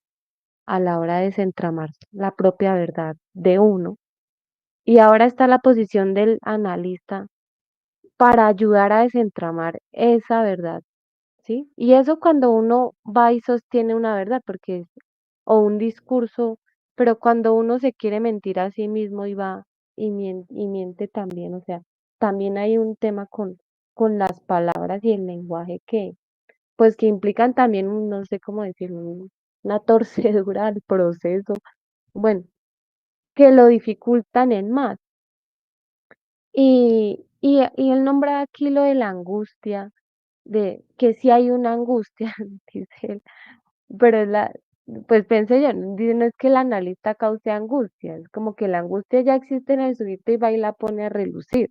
a la hora de desentramar la propia verdad de uno. Y ahora está la posición del analista para ayudar a desentramar esa verdad, ¿sí? Y eso cuando uno va y sostiene una verdad, o un discurso, pero cuando uno se quiere mentir a sí mismo y va y miente también, o sea, también hay un tema con las palabras y el lenguaje pues que implican también, no sé cómo decirlo, una torcedura al proceso, bueno, que lo dificultan en más. Y él nombra aquí lo de la angustia, de que si hay una angustia, dice él, pero pues pensé yo, dice, no es que el analista cause angustia, es como que la angustia ya existe en el sujeto y va y la pone a relucir,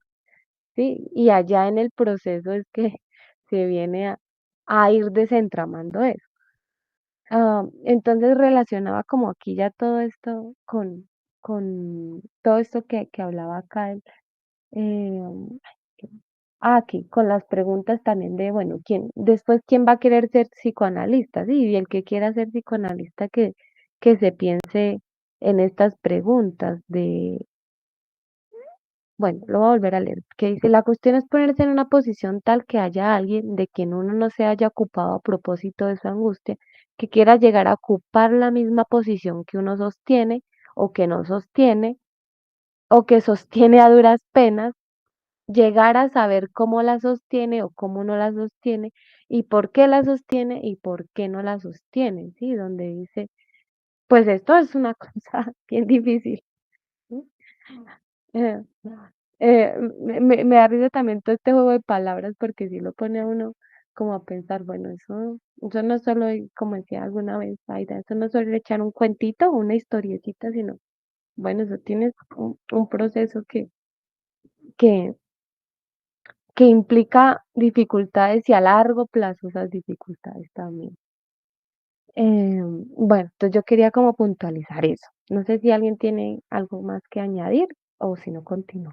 ¿sí? Y allá en el proceso es que se viene a ir desentramando eso. Entonces relacionaba como aquí ya todo esto con todo esto que hablaba acá, eh, aquí, con las preguntas también de, bueno, quién va a querer ser psicoanalista? Sí, y el que quiera ser psicoanalista que se piense en estas preguntas bueno, lo voy a volver a leer, que dice, la cuestión es ponerse en una posición tal que haya alguien de quien uno no se haya ocupado a propósito de su angustia, que quiera llegar a ocupar la misma posición que uno sostiene o que no sostiene o que sostiene a duras penas, llegar a saber cómo la sostiene o cómo no la sostiene y por qué la sostiene y por qué no la sostiene, ¿sí? Donde dice, Pues esto es una cosa bien difícil. Eh, me da risa también todo este juego de palabras porque si lo pone a uno como a pensar, bueno, eso no es solo, como decía alguna vez, Aida, eso no es solo echar un cuentito o una historietita, sino, bueno, eso tiene un proceso que, que implica dificultades y a largo plazo esas dificultades también. Bueno, entonces yo quería como puntualizar eso. No sé si alguien tiene algo más que añadir o si no continúo.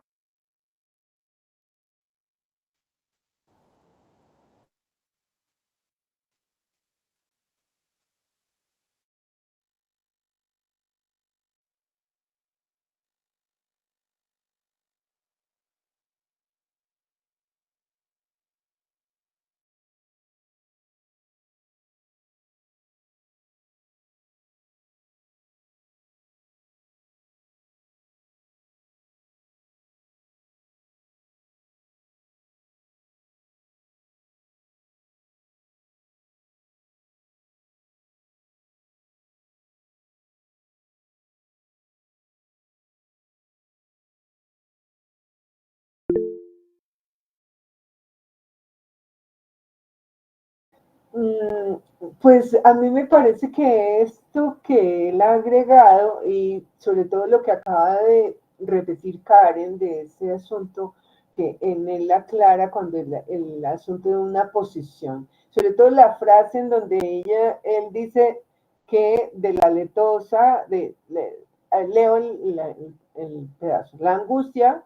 Mm, Pues a mí me parece que esto que él ha agregado y sobre todo lo que acaba de repetir Karen de ese asunto que en él aclara cuando el asunto de una posición, sobre todo la frase en donde él dice que de la letosa, leo el pedazo, la angustia,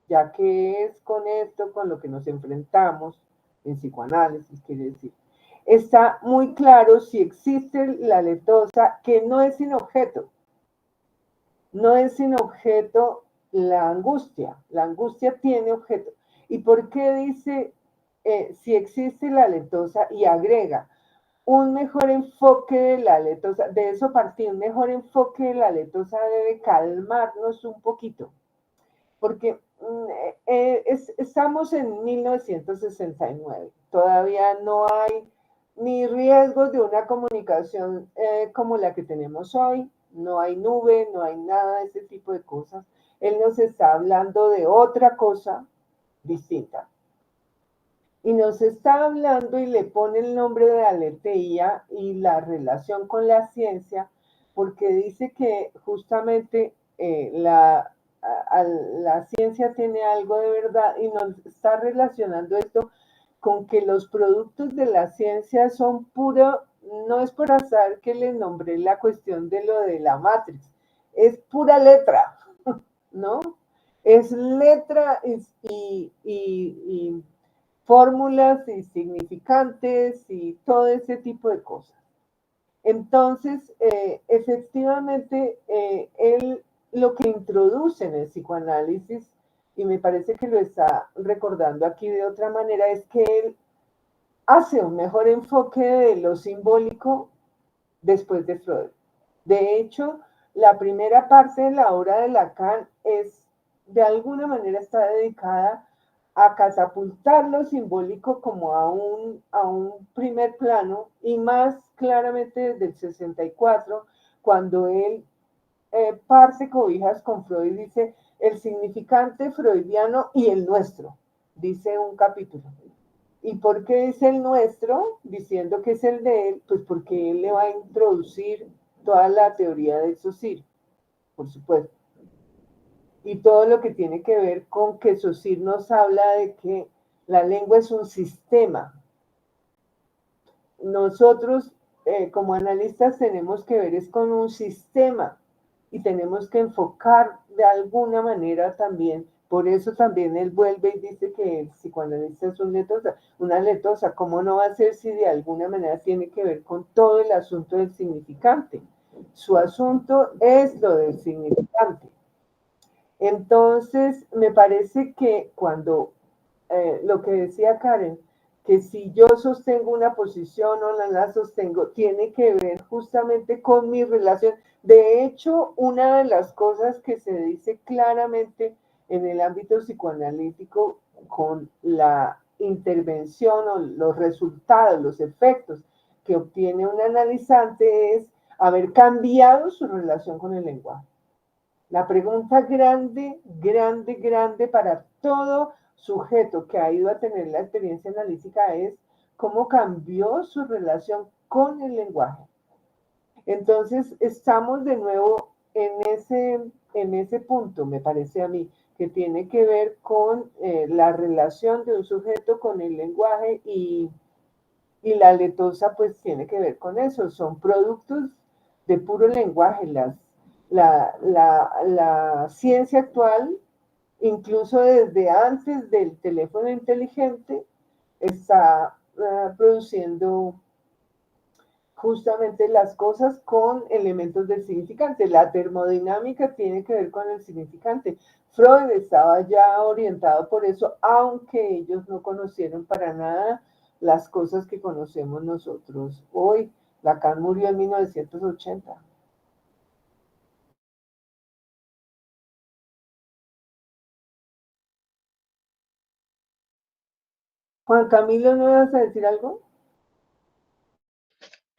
ya que es con esto con lo que nos enfrentamos en psicoanálisis, quiere decir está muy claro si existe la letosa, que no es sin objeto, no es sin objeto la angustia tiene objeto. ¿Y por qué dice si existe la letosa y agrega un mejor enfoque de la letosa? De eso partí, un mejor enfoque de la letosa debe calmarnos un poquito porque estamos en 1969, todavía no hay ni riesgos de una comunicación como la que tenemos hoy, no hay nube, no hay nada de ese tipo de cosas. Él nos está hablando de otra cosa distinta. Y nos está hablando y le pone el nombre de aletheia y la relación con la ciencia, porque dice que justamente la ciencia tiene algo de verdad y nos está relacionando esto con que los productos de la ciencia son puro, no es por azar que le nombré la cuestión de lo de la Matrix, es pura letra, ¿no? Es letra y fórmulas y significantes y todo ese tipo de cosas. Entonces, efectivamente, él lo que introduce en el psicoanálisis, y me parece que lo está recordando aquí de otra manera, es que él hace un mejor enfoque de lo simbólico después de Freud. De hecho, la primera parte de la obra de Lacan es, de alguna manera, está dedicada a catapultar lo simbólico como a un primer plano y más claramente desde el 64, cuando él parce cobijas con Freud y dice el significante freudiano y el nuestro, dice un capítulo. ¿Y por qué es el nuestro? Diciendo que es el de él, pues porque él le va a introducir toda la teoría del Saussure, por supuesto. Y todo lo que tiene que ver con que Saussure nos habla de que la lengua es un sistema. Nosotros, como analistas, tenemos que ver es con un sistema y tenemos que enfocar de alguna manera también. Por eso también él vuelve y dice que el psicoanalista es una letosa. ¿Cómo no va a ser si de alguna manera tiene que ver con todo el asunto del significante? Su asunto es lo del significante. Entonces, me parece que cuando lo que decía Karen, que si yo sostengo una posición o no la sostengo, tiene que ver justamente con mi relación. De hecho, una de las cosas que se dice claramente en el ámbito psicoanalítico con la intervención o los resultados, los efectos que obtiene un analizante es haber cambiado su relación con el lenguaje. La pregunta grande, grande, grande para todo sujeto que ha ido a tener la experiencia analítica es cómo cambió su relación con el lenguaje. Entonces, estamos de nuevo en ese punto, me parece a mí, que tiene que ver con la relación de un sujeto con el lenguaje y la letosa pues tiene que ver con eso, son productos de puro lenguaje. La ciencia actual, incluso desde antes del teléfono inteligente, está produciendo justamente las cosas con elementos del significante. La termodinámica tiene que ver con el significante. Freud estaba ya orientado por eso, aunque ellos no conocieron para nada las cosas que conocemos nosotros hoy. Lacan murió en 1980. Juan Camilo, ¿no vas a decir algo?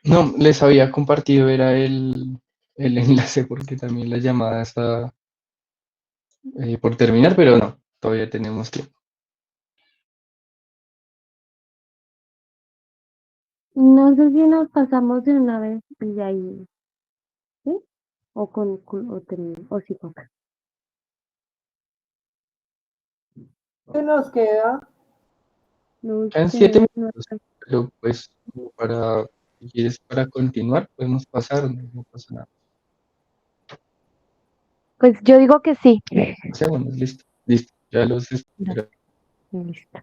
No, les había compartido, era el enlace porque también la llamada está por terminar, pero no, todavía tenemos tiempo. No sé si nos pasamos de una vez y de ahí, ¿sí? O sí, Juanca. ¿Qué nos queda? No Quedan sé, 7 minutos, pero pues como si quieres para continuar, podemos pasar, no pasa nada. pues yo digo que sí. Segundos, listo, listo, ya los Dale, espero. listo.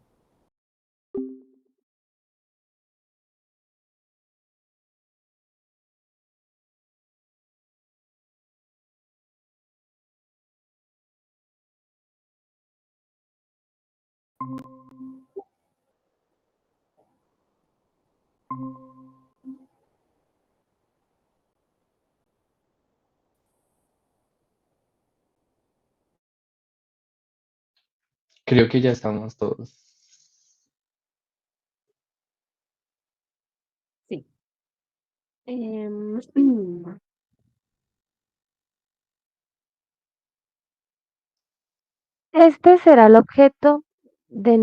Creo que ya estamos todos. Sí. Em, Este será el objeto de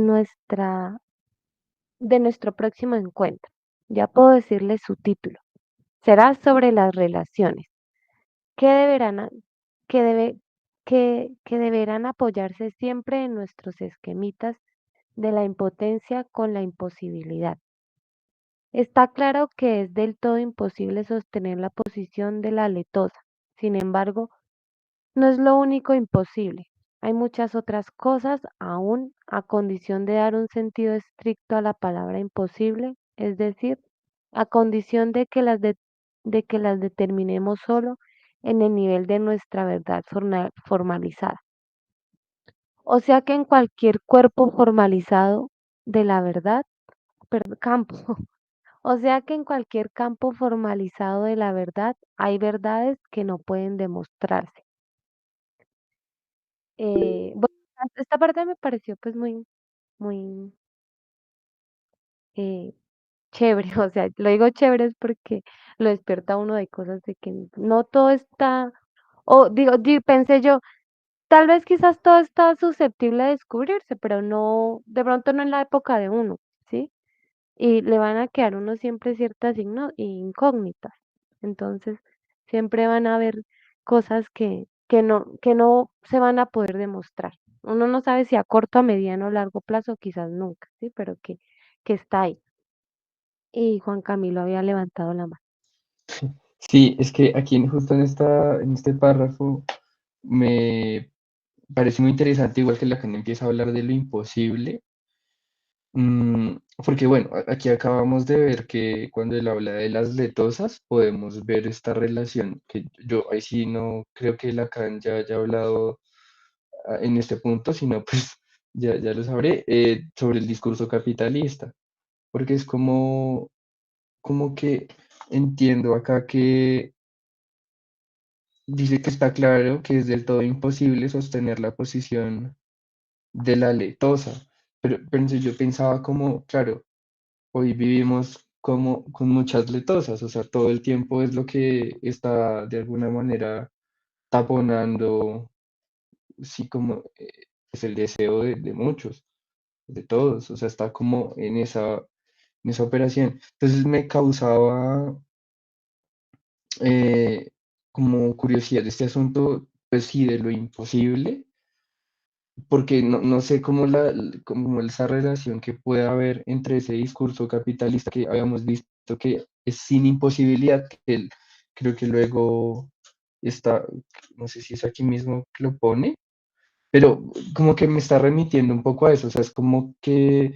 de nuestro próximo encuentro. Ya puedo decirle su título. Será sobre las relaciones. que deberán, a- que debe, que deberán apoyarse siempre en nuestros esquemitas de la impotencia con la imposibilidad. Está claro que es del todo imposible sostener la posición de la letosa. Sin embargo, no es lo único imposible. Hay muchas otras cosas aún a condición de dar un sentido estricto a la palabra imposible, es decir, a condición de que las determinemos solo en el nivel de nuestra verdad formalizada. O sea que en cualquier cuerpo formalizado de la verdad, campo, o sea que en cualquier campo formalizado de la verdad hay verdades que no pueden demostrarse. Bueno, esta parte me pareció pues muy eh, chévere, o sea, lo digo chévere es porque lo despierta a uno de cosas de que no todo está, o pensé yo, tal vez quizás todo está susceptible de descubrirse, pero no, de pronto no en la época de uno, ¿sí? Y le van a quedar uno siempre ciertas incógnitas. Entonces, siempre van a haber cosas que no se van a poder demostrar. Uno no sabe si a corto, a mediano o largo plazo, quizás nunca, ¿sí? Pero que está ahí. Y Juan Camilo había levantado la mano. Sí, es que aquí justo en este párrafo me parece muy interesante, igual que la que empieza a hablar de lo imposible. Porque bueno, aquí acabamos de ver que cuando él habla de las letosas podemos ver esta relación, que yo ahí sí no creo que Lacan ya haya hablado en este punto, sino pues ya lo sabré, sobre el discurso capitalista, porque es como que entiendo acá que dice que está claro que es del todo imposible sostener la posición de la letosa, pero entonces yo pensaba como, claro, hoy vivimos como con muchas letosas, o sea, todo el tiempo es lo que está de alguna manera taponando, sí, como es el deseo de muchos, de todos, o sea, está como en esa operación. Entonces me causaba eh, como curiosidad este asunto, pues sí, de lo imposible, porque no sé cómo cómo esa relación que puede haber entre ese discurso capitalista que habíamos visto que es sin imposibilidad, que creo que luego está, no sé si es aquí mismo que lo pone, pero como que me está remitiendo un poco a eso, o sea, es como que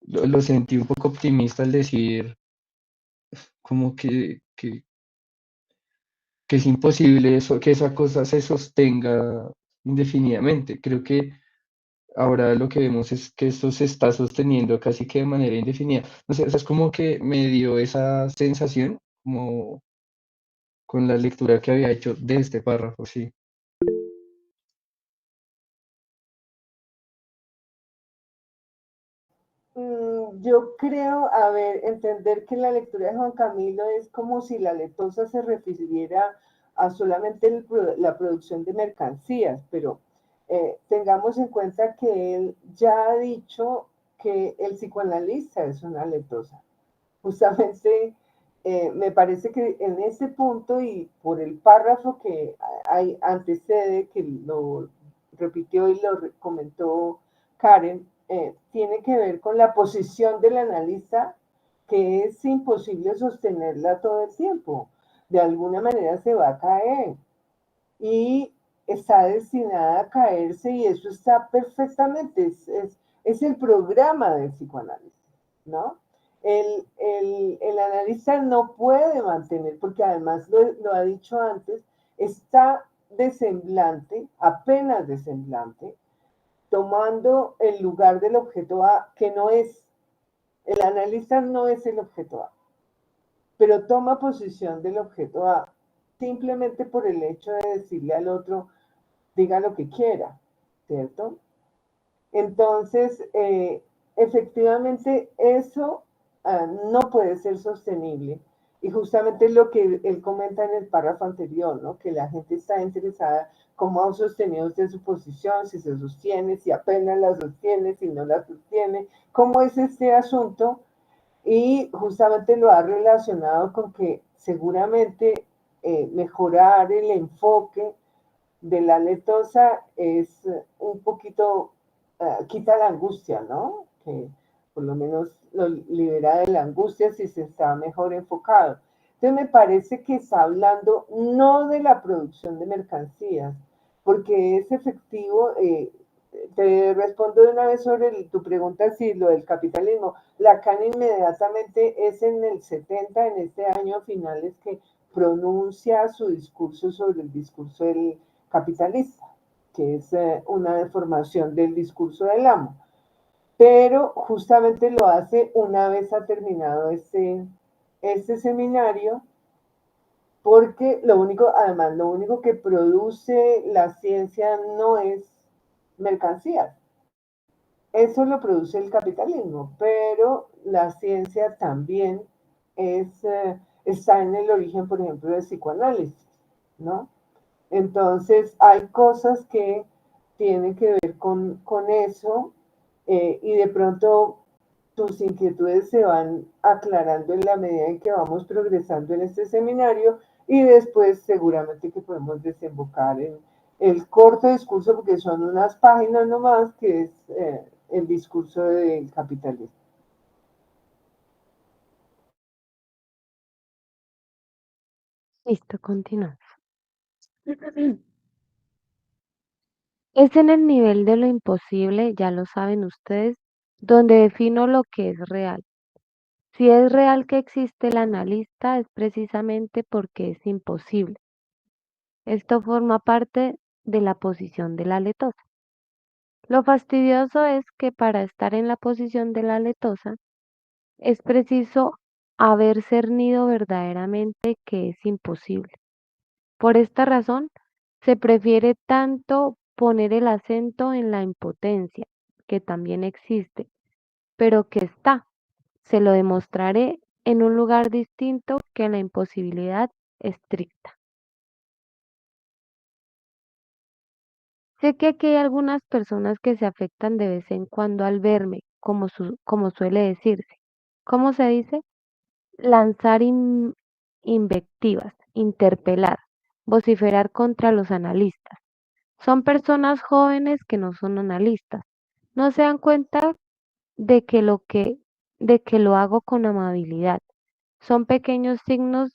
lo sentí un poco optimista al decir como que es imposible eso, que esa cosa se sostenga indefinidamente. Creo que ahora lo que vemos es que esto se está sosteniendo casi que de manera indefinida. No sé, o sea, es como que me dio esa sensación, como con la lectura que había hecho de este párrafo, sí. Yo creo, a ver, entender que la lectura de Juan Camilo es como si la letosa se refiriera a solamente la producción de mercancías, pero tengamos en cuenta que él ya ha dicho que el psicoanalista es una letosa. Justamente me parece que en ese punto y por el párrafo que hay antecede, que lo repitió y lo comentó Karen, tiene que ver con la posición del analista, que es imposible sostenerla todo el tiempo. De alguna manera se va a caer y está destinada a caerse y eso está perfectamente, es el programa del psicoanálisis, ¿no? El analista no puede mantener, porque además lo ha dicho antes, está de semblante, apenas de semblante, tomando el lugar del objeto A, que no es, el analista no es el objeto A, pero toma posición del objeto A simplemente por el hecho de decirle al otro, diga lo que quiera, ¿cierto? Entonces, efectivamente, eso no puede ser sostenible. Y justamente lo que él comenta en el párrafo anterior, ¿no? Que la gente está interesada cómo ha sostenido usted su posición, si se sostiene, si apenas la sostiene, si no la sostiene, cómo es este asunto. Y justamente lo ha relacionado con que seguramente mejorar el enfoque de la letosa es un poquito, quita la angustia, ¿no? Que por lo menos lo libera de la angustia si se está mejor enfocado. Entonces me parece que está hablando no de la producción de mercancías, porque es efectivo, te respondo de una vez sobre tu pregunta si lo del capitalismo. Lacan inmediatamente es en el 70, en este año finales, que pronuncia su discurso sobre el discurso del capitalista, que es una deformación del discurso del amo. Pero justamente lo hace una vez ha terminado este seminario, porque lo único, además, lo único que produce la ciencia no es mercancías. Eso lo produce el capitalismo, pero la ciencia también está en el origen, por ejemplo, del psicoanálisis, ¿no? Entonces, hay cosas que tienen que ver con eso y de pronto tus inquietudes se van aclarando en la medida en que vamos progresando en este seminario y después seguramente que podemos desembocar en el corto discurso, porque son unas páginas nomás, que es el discurso del capitalismo. Listo, continuamos. Es en el nivel de lo imposible, ya lo saben ustedes, donde defino lo que es real. Si es real que existe el analista, es precisamente porque es imposible. Esto forma parte de la posición de la letosa. Lo fastidioso es que para estar en la posición de la letosa es preciso haber cernido verdaderamente que es imposible. Por esta razón, se prefiere tanto poner el acento en la impotencia, que también existe, pero que está. Se lo demostraré en un lugar distinto que en la imposibilidad estricta. Sé que aquí hay algunas personas que se afectan de vez en cuando al verme, como suele decirse. ¿Cómo se dice? Lanzar invectivas, interpelar, vociferar contra los analistas. Son personas jóvenes que no son analistas. No se dan cuenta de de que lo hago con amabilidad. Son pequeños signos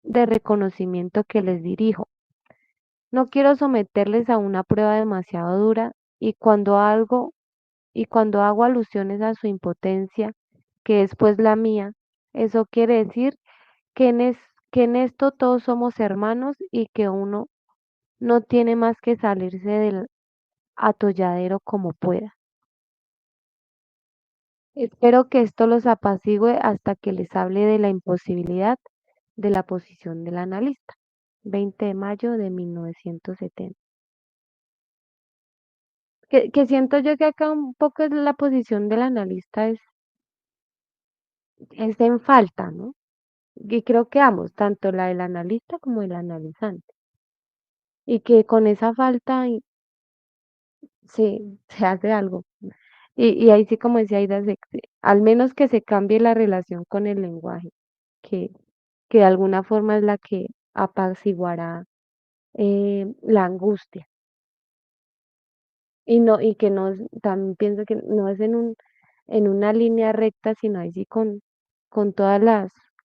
de reconocimiento que les dirijo. No quiero someterles a una prueba demasiado dura y cuando hago alusiones a su impotencia, que es pues la mía, eso quiere decir que que en esto todos somos hermanos y que uno no tiene más que salirse del atolladero como pueda. Espero que esto los apacigüe hasta que les hable de la imposibilidad de la posición del analista. 20 de mayo de 1970. Que siento yo que acá un poco es la posición del analista es en falta, ¿no? Y creo que ambos, tanto la del analista como el analizante. Y que con esa falta se hace algo. Y ahí sí, como decía Aida, al menos que se cambie la relación con el lenguaje, que, que de alguna forma es la que apaciguará la angustia. Y que no, también pienso que no es en una línea recta, sino ahí sí con todas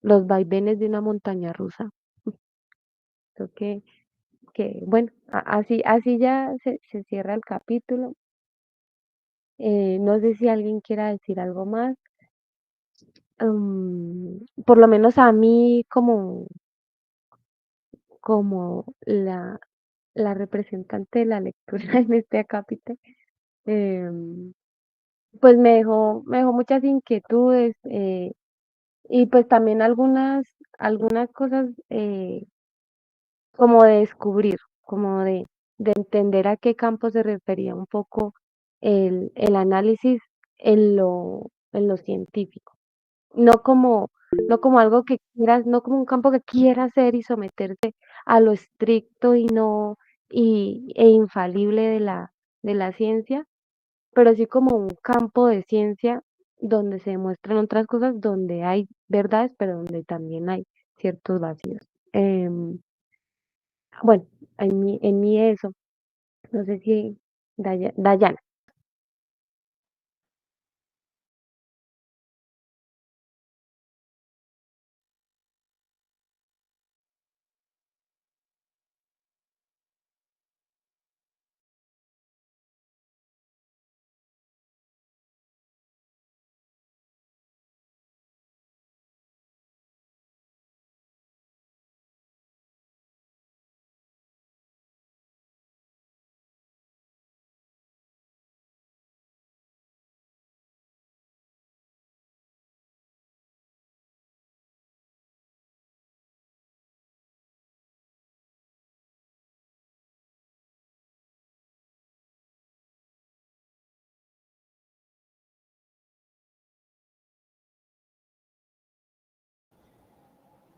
los vaivenes de una montaña rusa. Creo que bueno, así ya se cierra el capítulo. No sé si alguien quiera decir algo más. Por lo menos a mí como la representante de la lectura en este capítulo, em, pues me dejó muchas inquietudes y pues también algunas cosas como de descubrir, como de entender a qué campo se refería un poco el análisis en lo científico. No como, no como algo que quieras, no como un campo que quiera hacer y someterse a lo estricto y no, e infalible de la ciencia, pero sí como un campo de ciencia donde se demuestran otras cosas, donde hay verdades, pero donde también hay ciertos vacíos. Em, bueno, en mí eso, no sé si Dayana.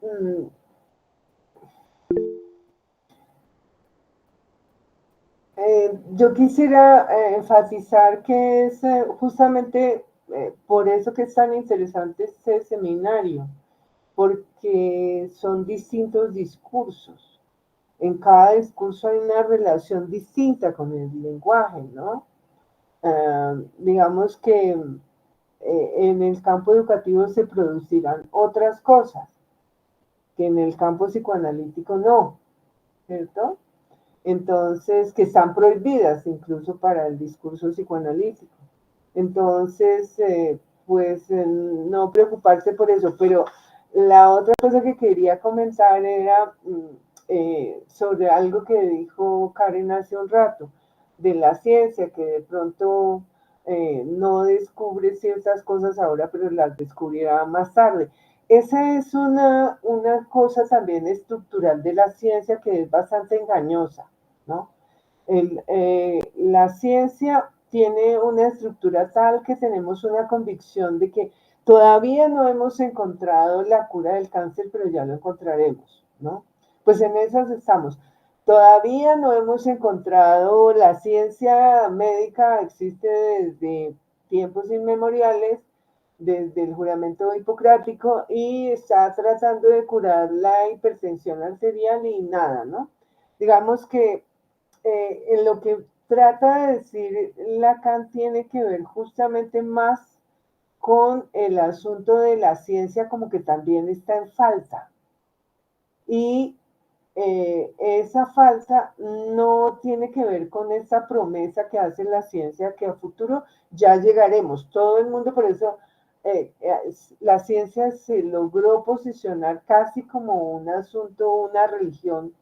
Mm, yo quisiera enfatizar que es justamente por eso que es tan interesante este seminario, porque son distintos discursos. En cada discurso hay una relación distinta con el lenguaje, ¿no? Digamos que en el campo educativo se producirán otras cosas que en el campo psicoanalítico no, ¿cierto? Entonces, que están prohibidas incluso para el discurso psicoanalítico. Entonces, pues no preocuparse por eso, pero la otra cosa que quería comentar era sobre algo que dijo Karen hace un rato, de la ciencia, que de pronto no descubre ciertas cosas ahora, pero las descubrirá más tarde. Esa es una cosa también estructural de la ciencia que es bastante engañosa, ¿no? La ciencia tiene una estructura tal que tenemos una convicción de que todavía no hemos encontrado la cura del cáncer, pero ya lo encontraremos, ¿no? Pues en esas estamos. Todavía no hemos encontrado, la ciencia médica existe desde tiempos inmemoriales, desde el juramento hipocrático, y está tratando de curar la hipertensión arterial y nada, ¿no? Digamos que en lo que trata de decir Lacan tiene que ver justamente más con el asunto de la ciencia como que también está en falta. Y esa falta no tiene que ver con esa promesa que hace la ciencia que a futuro ya llegaremos. Todo el mundo, por eso la ciencia se logró posicionar casi como un asunto, una religión,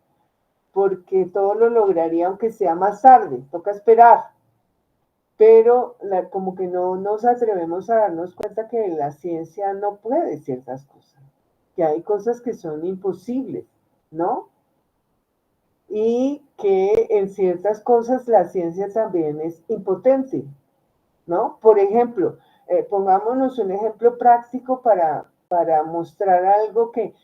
porque todo lo lograría aunque sea más tarde, toca esperar. Pero como que no nos atrevemos a darnos cuenta que la ciencia no puede ciertas cosas, que hay cosas que son imposibles, ¿no? Y que en ciertas cosas la ciencia también es impotente, ¿no? Por ejemplo, pongámonos un ejemplo práctico para mostrar algo que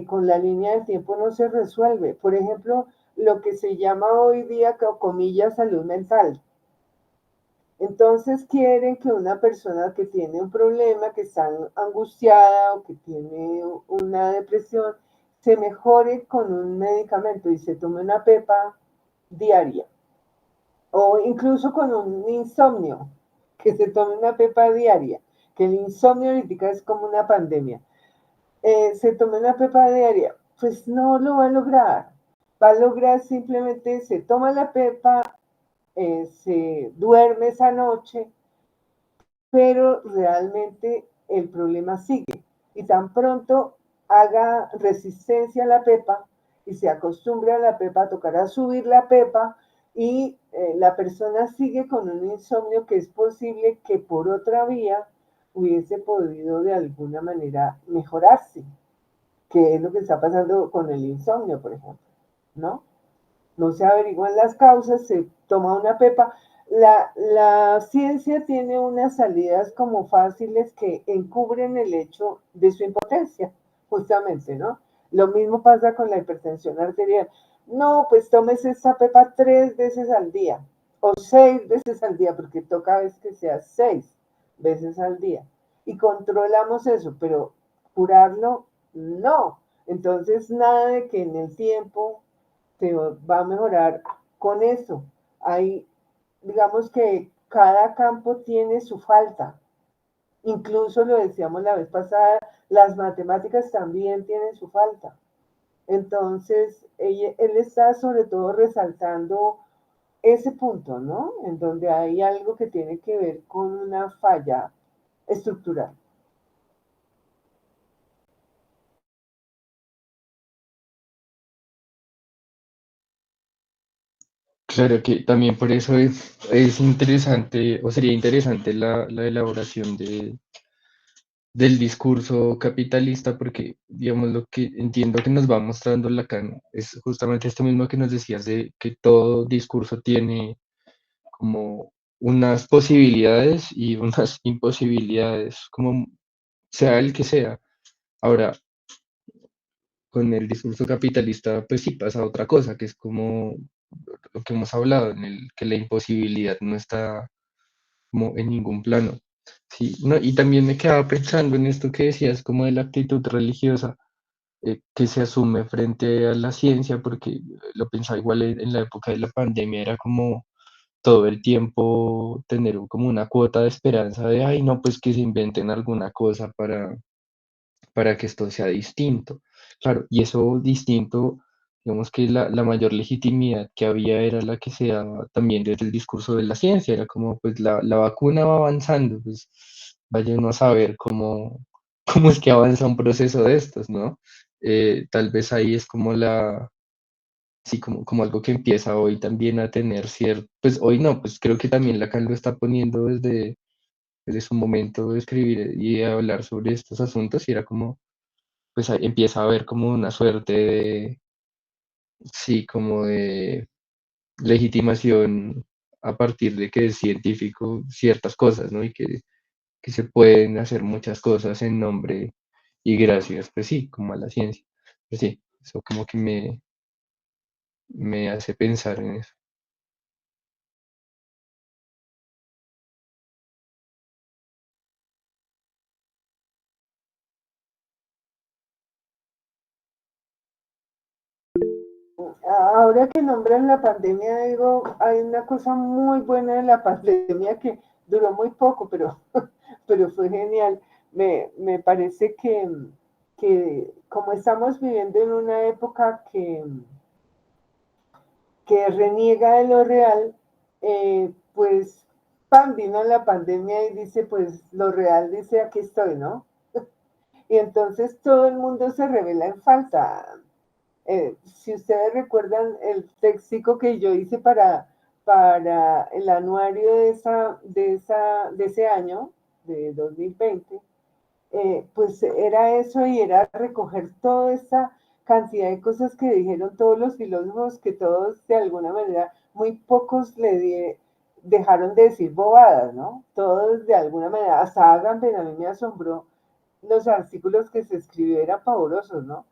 con la línea del tiempo no se resuelve. Por ejemplo, lo que se llama hoy día, comillas, salud mental. Entonces quieren que una persona que tiene un problema, que está angustiada o que tiene una depresión, se mejore con un medicamento y se tome una pepa diaria. O incluso con un insomnio, que se tome una pepa diaria, que el insomnio ahorita es como una pandemia. Se tome una pepa diaria, pues no lo va a lograr. Va a lograr simplemente, se toma la pepa, se duerme esa noche, pero realmente el problema sigue. Y tan pronto haga resistencia a la pepa y se acostumbre a la pepa, tocará subir la pepa y la persona sigue con un insomnio que es posible que por otra vía hubiese podido de alguna manera mejorarse, que es lo que está pasando con el insomnio, por ejemplo, ¿no? No se averiguan las causas, se toma una pepa. La ciencia tiene unas salidas como fáciles que encubren el hecho de su impotencia, justamente, ¿no? Lo mismo pasa con la hipertensión arterial. No, pues tómese esta pepa 3 veces al día o 6 veces al día, porque toca a veces que sea 6 veces al día. Y controlamos eso, pero curarlo, no. Entonces, nada de que en el tiempo se va a mejorar con eso. Hay, digamos que cada campo tiene su falta. Incluso lo decíamos la vez pasada, las matemáticas también tienen su falta. Entonces, él está sobre todo resaltando ese punto, ¿no? En donde hay algo que tiene que ver con una falla estructural. Claro que también por eso es interesante, o sería interesante la elaboración del discurso capitalista, porque, digamos, lo que entiendo que nos va mostrando Lacan es justamente esto mismo que nos decías de que todo discurso tiene como unas posibilidades y unas imposibilidades, como sea el que sea. Ahora, con el discurso capitalista, pues sí pasa otra cosa, que es como lo que hemos hablado, en el que la imposibilidad no está como en ningún plano. Sí, no, y también me quedaba pensando en esto que decías, como de la actitud religiosa que se asume frente a la ciencia, porque lo pensaba igual en la época de la pandemia, era como todo el tiempo tener como una cuota de esperanza de, ay, no, pues que se inventen alguna cosa para que esto sea distinto. Claro, y eso distinto, digamos que la mayor legitimidad que había era la que se daba también desde el discurso de la ciencia, era como, pues la vacuna va avanzando, pues vaya uno a saber cómo es que avanza un proceso de estos, ¿no? Tal vez ahí es como sí, como algo que empieza hoy también a tener cierto, pues hoy no, pues creo que también Lacan lo está poniendo desde su momento de escribir y de hablar sobre estos asuntos, y era como pues ahí empieza a haber como una suerte de, sí, como de legitimación a partir de que es científico ciertas cosas, ¿no? Y que se pueden hacer muchas cosas en nombre y gracias, pues sí, como a la ciencia. Pues sí, eso como que me hace pensar en eso. Ahora que nombran la pandemia, digo, hay una cosa muy buena de la pandemia que duró muy poco, pero fue genial. Me parece que como estamos viviendo en una época que reniega de lo real, pues pan vino la pandemia y dice, pues lo real dice, aquí estoy, ¿no? Y entonces todo el mundo se revela en falta. Si ustedes recuerdan el textico que yo hice para el anuario de ese año, de 2020, pues era eso y era recoger toda esa cantidad de cosas que dijeron todos los filósofos, que todos de alguna manera, muy pocos dejaron de decir bobadas, ¿no? Todos de alguna manera, hasta Agamben, a mí me asombró los artículos que se escribió, eran pavorosos, ¿no?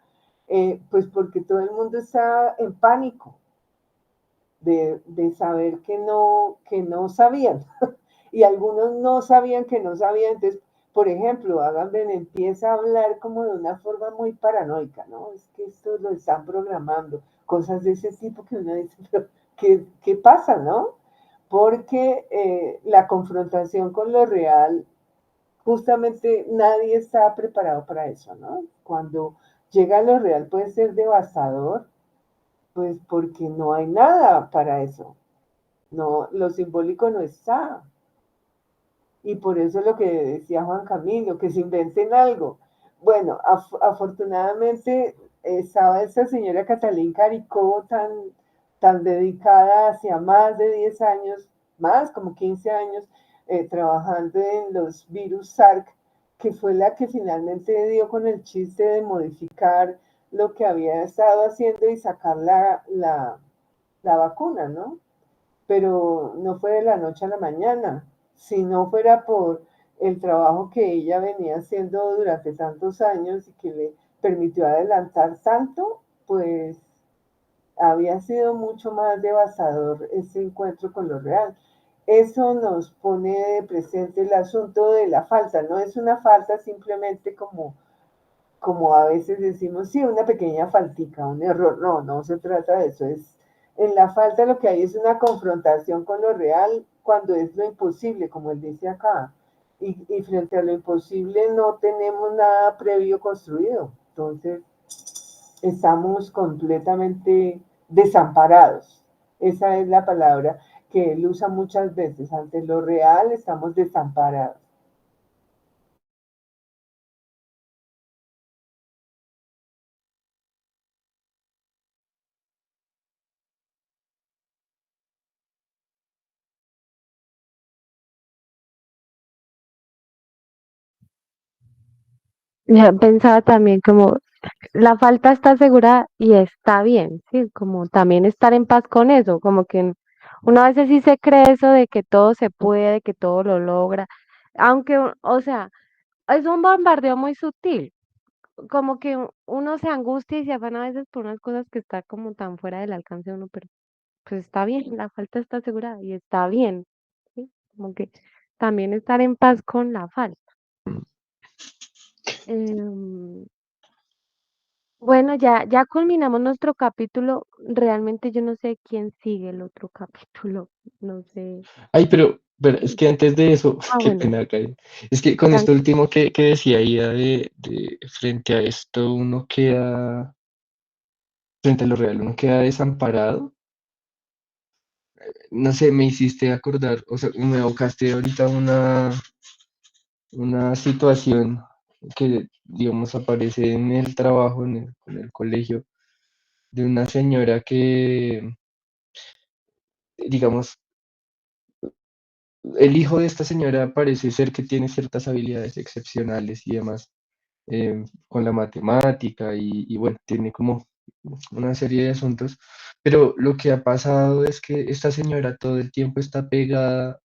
Pues porque todo el mundo está en pánico de saber que no sabían. Y algunos no sabían que no sabían. Entonces, por ejemplo, Agamben empieza a hablar como de una forma muy paranoica, ¿no? Es que esto lo están programando, cosas de ese tipo que uno dice, pero ¿qué pasa, no? Porque la confrontación con lo real, justamente nadie está preparado para eso, ¿no? Cuando llega a lo real puede ser devastador, pues porque no hay nada para eso. No, lo simbólico no está. Y por eso lo que decía Juan Camilo, que se inventen algo. Bueno, afortunadamente estaba esta señora Catalín Caricó tan dedicada hacia más de 10 años, más como 15 años, trabajando en los virus SARC, que fue la que finalmente dio con el chiste de modificar lo que había estado haciendo y sacar la vacuna, ¿no? Pero no fue de la noche a la mañana. Si no fuera por el trabajo que ella venía haciendo durante tantos años y que le permitió adelantar tanto, pues había sido mucho más devastador ese encuentro con lo real. Eso nos pone de presente el asunto de la falta. No es una falta simplemente como a veces decimos, sí, una pequeña faltica, un error. No, no se trata de eso. En la falta lo que hay es una confrontación con lo real cuando es lo imposible, como él dice acá. Y frente a lo imposible no tenemos nada previo construido. Entonces, estamos completamente desamparados. Esa es la palabra que él usa muchas veces. Ante lo real estamos desamparados. Ya pensaba también como la falta está asegurada y está bien, sí, como también estar en paz con eso, como que uno a veces sí se cree eso de que todo se puede, que todo lo logra, aunque, o sea, es un bombardeo muy sutil, como que uno se angustia y se afana a veces por unas cosas que está como tan fuera del alcance de uno, pero pues está bien, la falta está asegurada y está bien, ¿sí? Como que también estar en paz con la falta. Em, bueno, ya culminamos nuestro capítulo. Realmente yo no sé quién sigue el otro capítulo. No sé. Ay, pero es que antes de eso, Ah, qué bueno, pena, Karen. Es que con esto tranquilo. último que decía Ida de frente a esto, uno queda, frente a lo real, uno queda desamparado. No sé, me hiciste acordar, o sea, me evocaste ahorita una situación que, digamos, aparece en el trabajo, en el colegio, de una señora que, digamos, el hijo de esta señora parece ser que tiene ciertas habilidades excepcionales y demás con la matemática y bueno, tiene como una serie de asuntos, pero lo que ha pasado es que esta señora todo el tiempo está pegada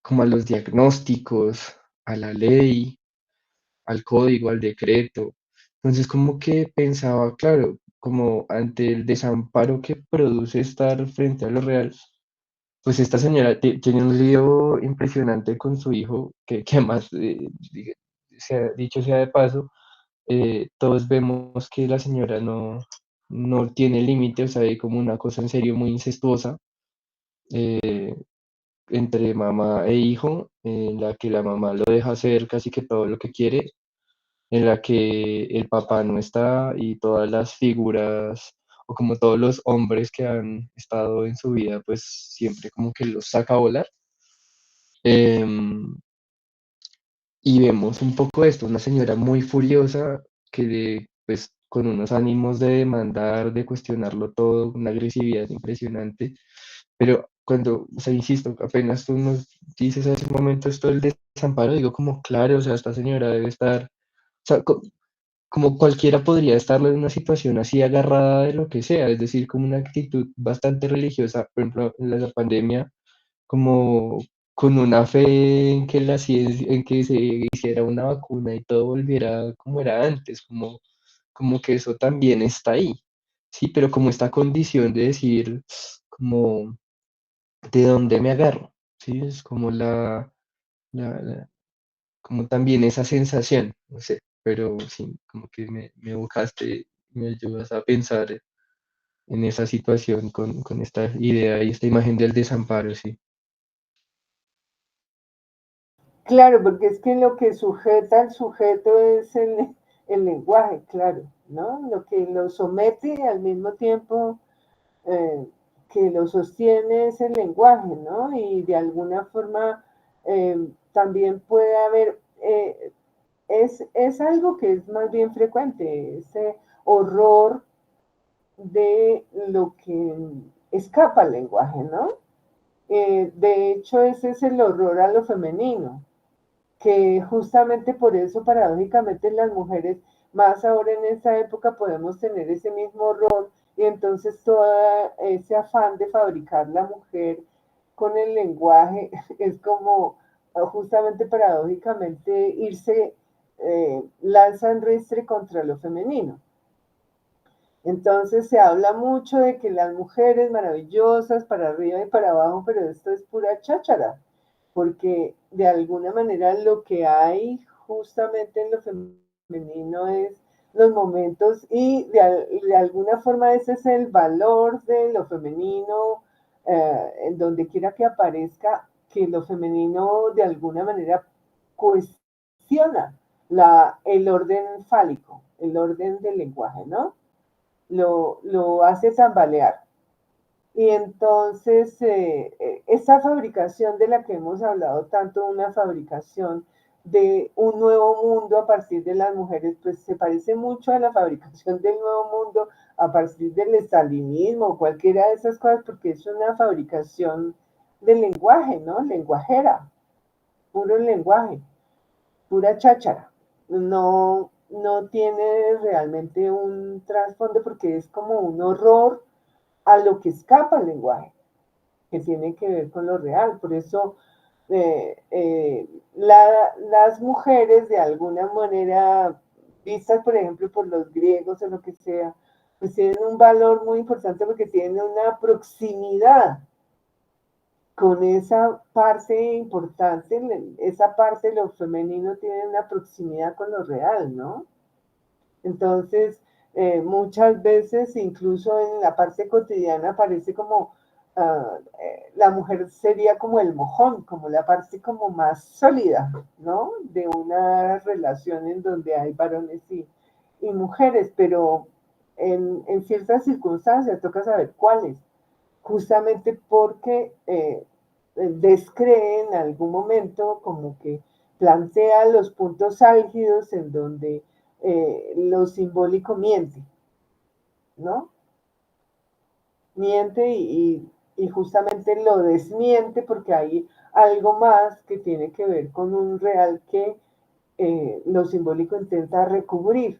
como a los diagnósticos, a la ley, al código, al decreto. Entonces, como que pensaba, claro, como ante el desamparo que produce estar frente a lo real, pues esta señora tiene un lío impresionante con su hijo, que además, dicho sea de paso, todos vemos que la señora no tiene límite, o sea, hay como una cosa en serio muy incestuosa eh, entre mamá e hijo, en la que la mamá lo deja hacer casi que todo lo que quiere, en la que el papá no está y todas las figuras o como todos los hombres que han estado en su vida, pues siempre como que los saca a volar. Em, y vemos un poco esto, una señora muy furiosa pues con unos ánimos de demandar, de cuestionarlo todo, una agresividad impresionante, pero cuando, o sea, insisto, apenas tú nos dices hace un momento esto del desamparo, digo como, claro, o sea, esta señora debe estar, o sea, como cualquiera podría estarlo en una situación así agarrada de lo que sea, es decir, como una actitud bastante religiosa, por ejemplo, en la pandemia, como con una fe en que la ciencia, en que se hiciera una vacuna y todo volviera como era antes, como que eso también está ahí, sí, pero como esta condición de decir, como, ¿de dónde me agarro? Sí, es como como también esa sensación, no sé, pero sí, como que me evocaste, me ayudas a pensar en esa situación con esta idea y esta imagen del desamparo, sí. Claro, porque es que lo que sujeta al sujeto es el lenguaje, claro, ¿no? Lo que lo somete al mismo tiempo eh, que lo sostiene es el lenguaje, ¿no? Y de alguna forma también puede haber, es algo que es más bien frecuente, ese horror de lo que escapa al lenguaje, ¿no? De hecho, ese es el horror a lo femenino, que justamente por eso paradójicamente las mujeres, más ahora en esta época, podemos tener ese mismo horror y entonces todo ese afán de fabricar la mujer con el lenguaje es como justamente paradójicamente irse lanza en ristre contra lo femenino. Entonces se habla mucho de que las mujeres maravillosas para arriba y para abajo, pero esto es pura cháchara, porque de alguna manera lo que hay justamente en lo femenino es los momentos y de alguna forma ese es el valor de lo femenino, en donde quiera que aparezca, que lo femenino de alguna manera cuestiona el orden fálico, el orden del lenguaje, ¿no? Lo hace tambalear. Y entonces, esa fabricación de la que hemos hablado tanto, una fabricación de un nuevo mundo a partir de las mujeres, pues se parece mucho a la fabricación del nuevo mundo a partir del estalinismo o cualquiera de esas cosas, porque es una fabricación del lenguaje, ¿no? Lenguajera, puro lenguaje, pura cháchara. No tiene realmente un trasfondo porque es como un horror a lo que escapa el lenguaje, que tiene que ver con lo real. Por eso las mujeres, de alguna manera, vistas, por ejemplo, por los griegos o lo que sea, pues tienen un valor muy importante porque tienen una proximidad con esa parte importante, esa parte de lo femenino tiene una proximidad con lo real, ¿no? Entonces, muchas veces, incluso en la parte cotidiana, parece como la mujer sería como el mojón, como la parte como más sólida, ¿no? De una relación en donde hay varones y mujeres, pero en ciertas circunstancias toca saber cuáles, justamente porque descree en algún momento como que plantea los puntos álgidos en donde lo simbólico miente, ¿no? Miente y justamente lo desmiente porque hay algo más que tiene que ver con un real que lo simbólico intenta recubrir.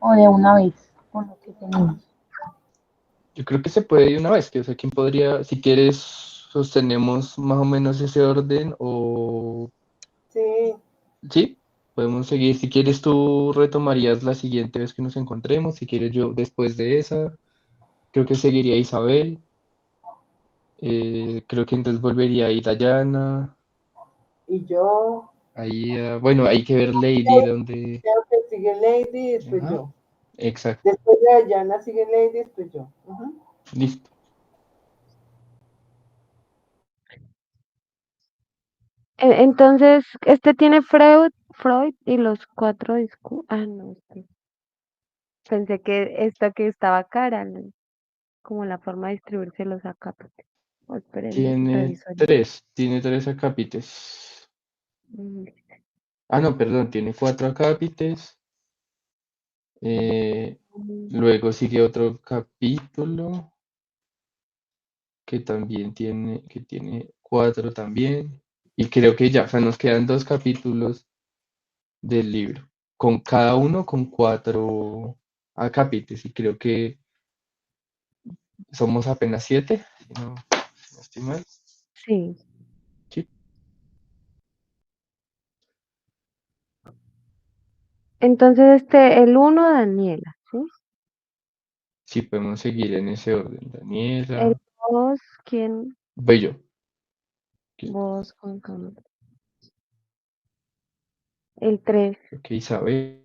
o de una vez con lo que tenemos. Yo creo que se puede de una vez, que o sea, ¿quién podría, si quieres, sostenemos más o menos ese orden o Sí, sí, podemos seguir. Si quieres, tú retomarías la siguiente vez que nos encontremos, si quieres yo después de esa, creo que seguiría Isabel, creo que entonces volvería a ir Dayana, y yo ahí, bueno, hay que ver Lady donde, creo que sigue Lady y después ajá, yo. exacto, Después de Dayana sigue Lady y después yo. Ujú. listo. Entonces, este tiene Freud y los cuatro discursos. Ah, no, pensé que esta que estaba cara, ¿no? Como la forma de distribuirse los acá. Oh, espérenme, reviso. Tiene tres acápites. Mm, Ah, no, perdón, tiene cuatro acápites. Eh, mm, luego sigue otro capítulo que tiene cuatro también. Y creo que ya, o sea, nos quedan dos capítulos del libro, con cada uno con cuatro acápites. Y creo que somos apenas siete, si no estoy mal. Sí. Sí, Entonces, el uno, Daniela, ¿sí? sí podemos seguir en ese orden. El Daniela, dos, ¿quién? voy yo. Vos, Juan Camilo. El tres, Creo que Isabel,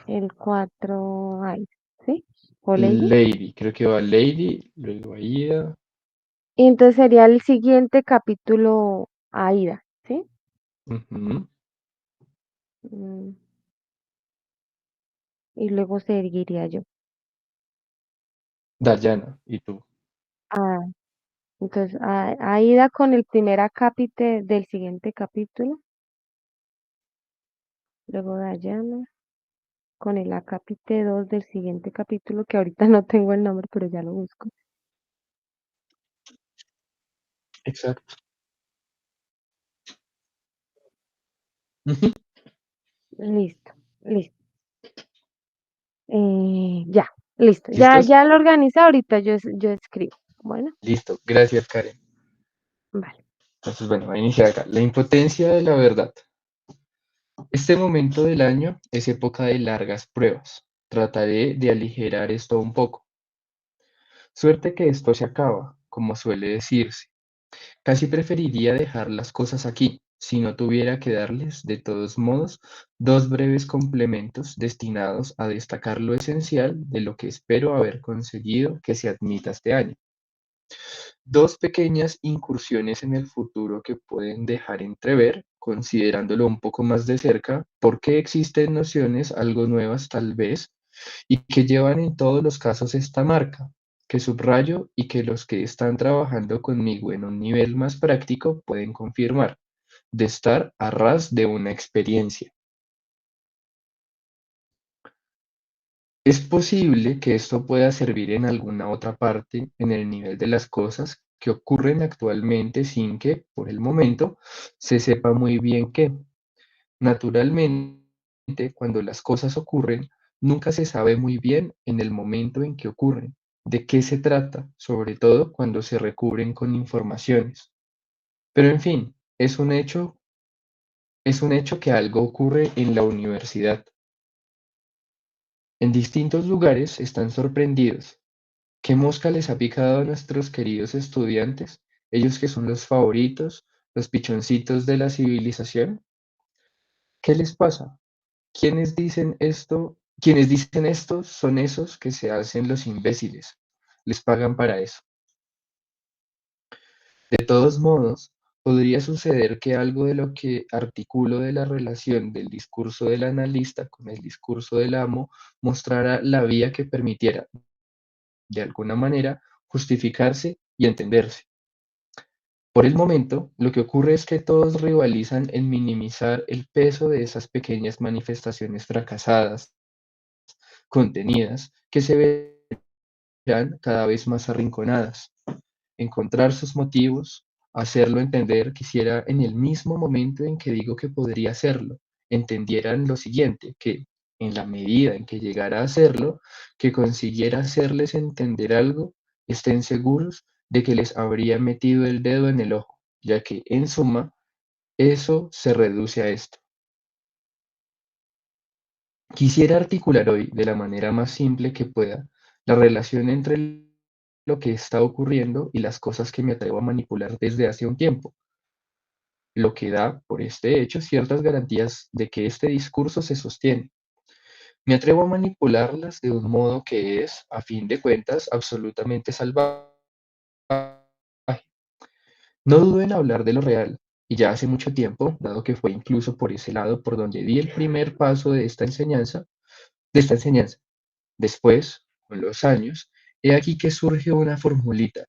el cuatro, ay, ¿sí? ¿O Lady? Lady, creo que va Lady, luego Aida. Y entonces sería el siguiente capítulo, Aida, ¿sí? Ujú. Mm, y luego seguiría yo. Dayana, ¿y tú? Ah, entonces, Aida con el primer acápite del siguiente capítulo, luego Dayana con el acápite 2 del siguiente capítulo, que ahorita no tengo el nombre, pero ya lo busco. Exacto. Ujú. Listo, listo. Ya, listo. Ya, ¿Listos? ya lo organizé, ahorita yo escribo. Bueno, Listo. Gracias, Karen. vale. Entonces, bueno, voy a iniciar acá. La impotencia de la verdad. Este momento del año es época de largas pruebas. Trataré de aligerar esto un poco. Suerte que esto se acaba, como suele decirse. Casi preferiría dejar las cosas aquí, si no tuviera que darles, de todos modos, dos breves complementos destinados a destacar lo esencial de lo que espero haber conseguido que se admita este año. Dos pequeñas incursiones en el futuro que pueden dejar entrever, considerándolo un poco más de cerca, por qué existen nociones algo nuevas tal vez y que llevan en todos los casos esta marca, que subrayo y que los que están trabajando conmigo en un nivel más práctico pueden confirmar, de estar a ras de una experiencia. Es posible que esto pueda servir en alguna otra parte en el nivel de las cosas que ocurren actualmente sin que, por el momento, se sepa muy bien qué. Naturalmente, cuando las cosas ocurren, nunca se sabe muy bien en el momento en que ocurren, de qué se trata, sobre todo cuando se recubren con informaciones. Pero en fin, es un hecho que algo ocurre en la universidad. En distintos lugares están sorprendidos. ¿Qué mosca les ha picado a nuestros queridos estudiantes? Ellos que son los favoritos, los pichoncitos de la civilización. ¿Qué les pasa? Quienes dicen esto son esos que se hacen los imbéciles. Les pagan para eso. De todos modos, podría suceder que algo de lo que articulo de la relación del discurso del analista con el discurso del amo mostrara la vía que permitiera, de alguna manera, justificarse y entenderse. Por el momento, lo que ocurre es que todos rivalizan en minimizar el peso de esas pequeñas manifestaciones fracasadas, contenidas, que se verán cada vez más arrinconadas. Encontrar sus motivos, hacerlo entender quisiera en el mismo momento en que digo que podría hacerlo, entendieran lo siguiente, que en la medida en que llegara a hacerlo, que consiguiera hacerles entender algo, estén seguros de que les habría metido el dedo en el ojo, ya que, en suma, eso se reduce a esto. Quisiera articular hoy, de la manera más simple que pueda, la relación entre lo que está ocurriendo y las cosas que me atrevo a manipular desde hace un tiempo, lo que da, por este hecho, ciertas garantías de que este discurso se sostiene. Me atrevo a manipularlas de un modo que es, a fin de cuentas, absolutamente salvaje. No dudo en hablar de lo real, y ya hace mucho tiempo, dado que fue incluso por ese lado por donde di el primer paso de esta enseñanza. Después, con los años, he aquí que surge una formulita,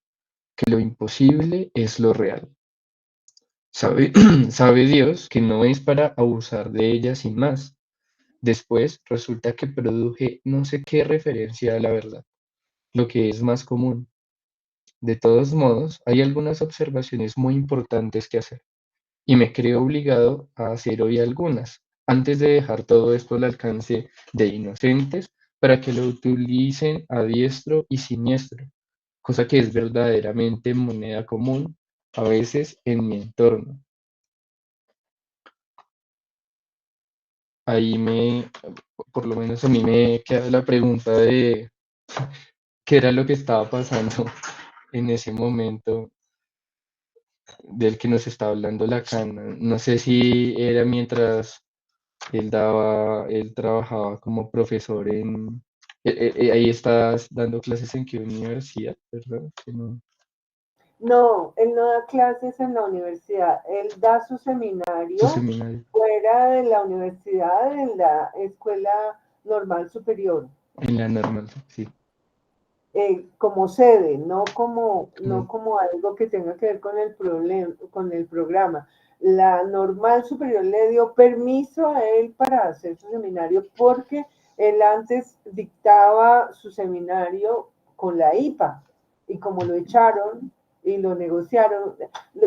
que lo imposible es lo real. Sabe, sabe Dios que no es para abusar de ella sin más. Después resulta que produje no sé qué referencia a la verdad, lo que es más común. De todos modos, hay algunas observaciones muy importantes que hacer, y me creo obligado a hacer hoy algunas, antes de dejar todo esto al alcance de inocentes para que lo utilicen a diestro y siniestro, cosa que es verdaderamente moneda común a veces en mi entorno. Ahí por lo menos a mí me queda la pregunta de qué era lo que estaba pasando en ese momento del que nos está hablando Lacan. No sé si era mientras él trabajaba como profesor ahí estás dando clases en qué universidad, ¿verdad? Que no, No, él no da clases en la universidad, él da su su seminario seminario, fuera de la universidad, en la Escuela Normal Superior, en la normal, sí. como sede, no no Como, como algo que tenga que ver con con el programa. La Normal Superior le dio permiso a él para hacer su seminario porque él antes dictaba su seminario con la IPA y como lo echaron y lo negociaron,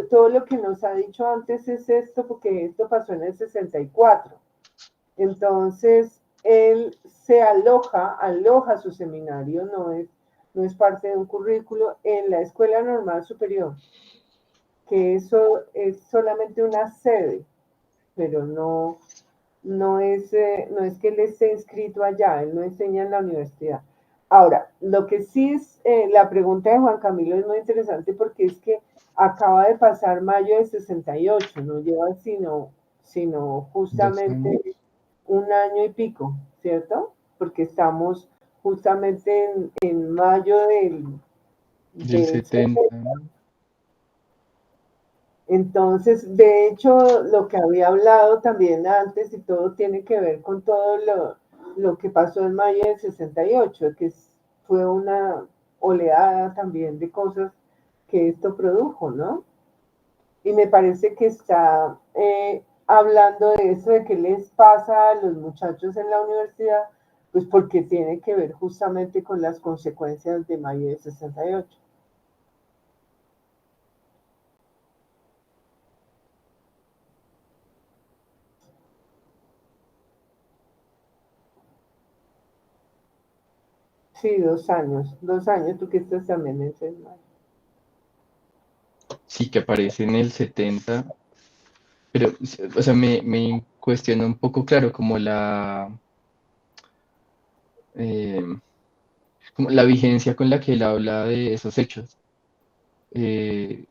todo lo que nos ha dicho antes es esto porque esto pasó en el 64. Entonces, él se aloja su seminario, no es parte de un currículo en la Escuela Normal Superior, que eso es solamente una sede, pero no es que él esté inscrito allá, él no enseña en la universidad. Ahora, lo que sí es, la pregunta de Juan Camilo es muy interesante porque es que acaba de pasar mayo de 68, no lleva sino 2 años, justamente un año y pico, ¿cierto? Porque estamos justamente en mayo del del 70, 70. ¿no? Entonces, de hecho, lo que había hablado también antes y todo tiene que ver con todo lo que pasó en mayo del 68, fue una oleada también de cosas que esto produjo, ¿no? Y me parece que está hablando de eso, de qué les pasa a los muchachos en la universidad, pues porque tiene que ver justamente con las consecuencias de mayo del 68. Sí, 2 años, tú que estás también en Selma. Sí, que aparece en el 70, pero, o sea, me cuestiona un poco, claro, eh, como la vigencia con la que él habla de esos hechos. Eh,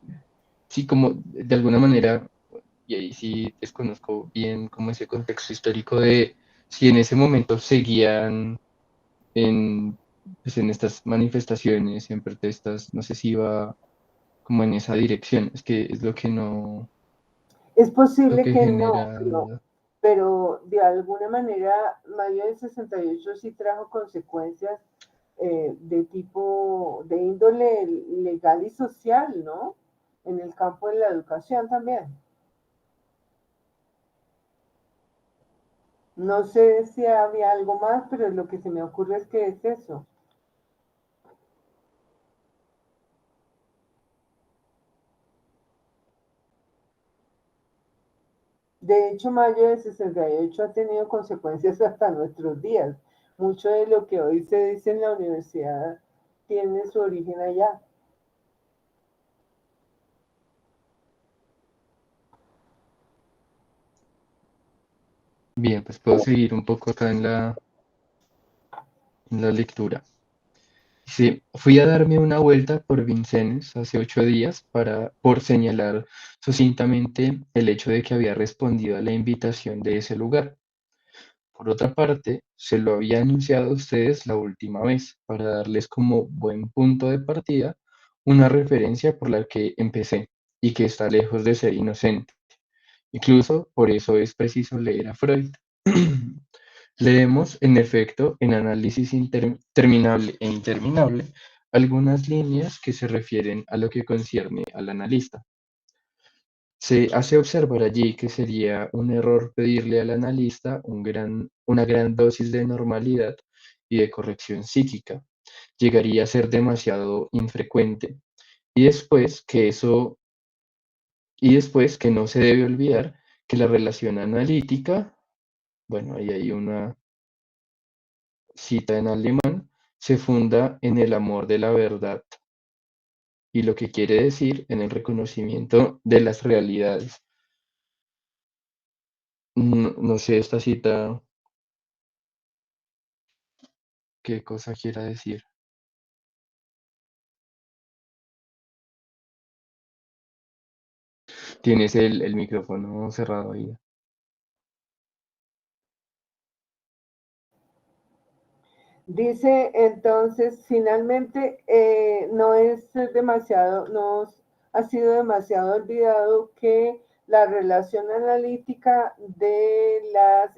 sí, como de alguna manera, y ahí sí desconozco bien como ese contexto histórico de si en ese momento seguían en, pues, en estas manifestaciones, en protestas, no sé si iba como en esa dirección, es que es Es lo posible que que no, genera duda. pero de alguna manera mayo del 68 sí trajo consecuencias de tipo, de índole legal y social, ¿no? En el campo de la educación también. No sé si había algo más, pero lo que se me ocurre es que es eso. de hecho, mayo de 68 ha tenido consecuencias hasta nuestros días. Mucho de lo que hoy se dice en la universidad tiene su origen allá. Bien, pues puedo seguir un poco acá en la lectura. Sí, fui a darme una vuelta por Vincennes hace 8 días por señalar sucintamente el hecho de que había respondido a la invitación de ese lugar. Por otra parte, se lo había anunciado a ustedes la última vez para darles como buen punto de partida una referencia por la que empecé y que está lejos de ser inocente. Incluso por eso es preciso leer a Freud. Leemos, en efecto, en análisis terminable e interminable, algunas líneas que se refieren a lo que concierne al analista. Se hace observar allí que sería un error pedirle al analista una gran dosis de normalidad y de corrección psíquica. Llegaría a ser demasiado infrecuente. Y después que eso, y después que no se debe olvidar que la relación analítica, bueno, ahí hay una cita en alemán, se funda en el amor de la verdad y lo que quiere decir en el reconocimiento de las realidades. No sé esta cita qué cosa quiera decir. Tienes el micrófono cerrado ahí. Dice entonces, finalmente, no es demasiado, no ha sido demasiado olvidado que la relación analítica de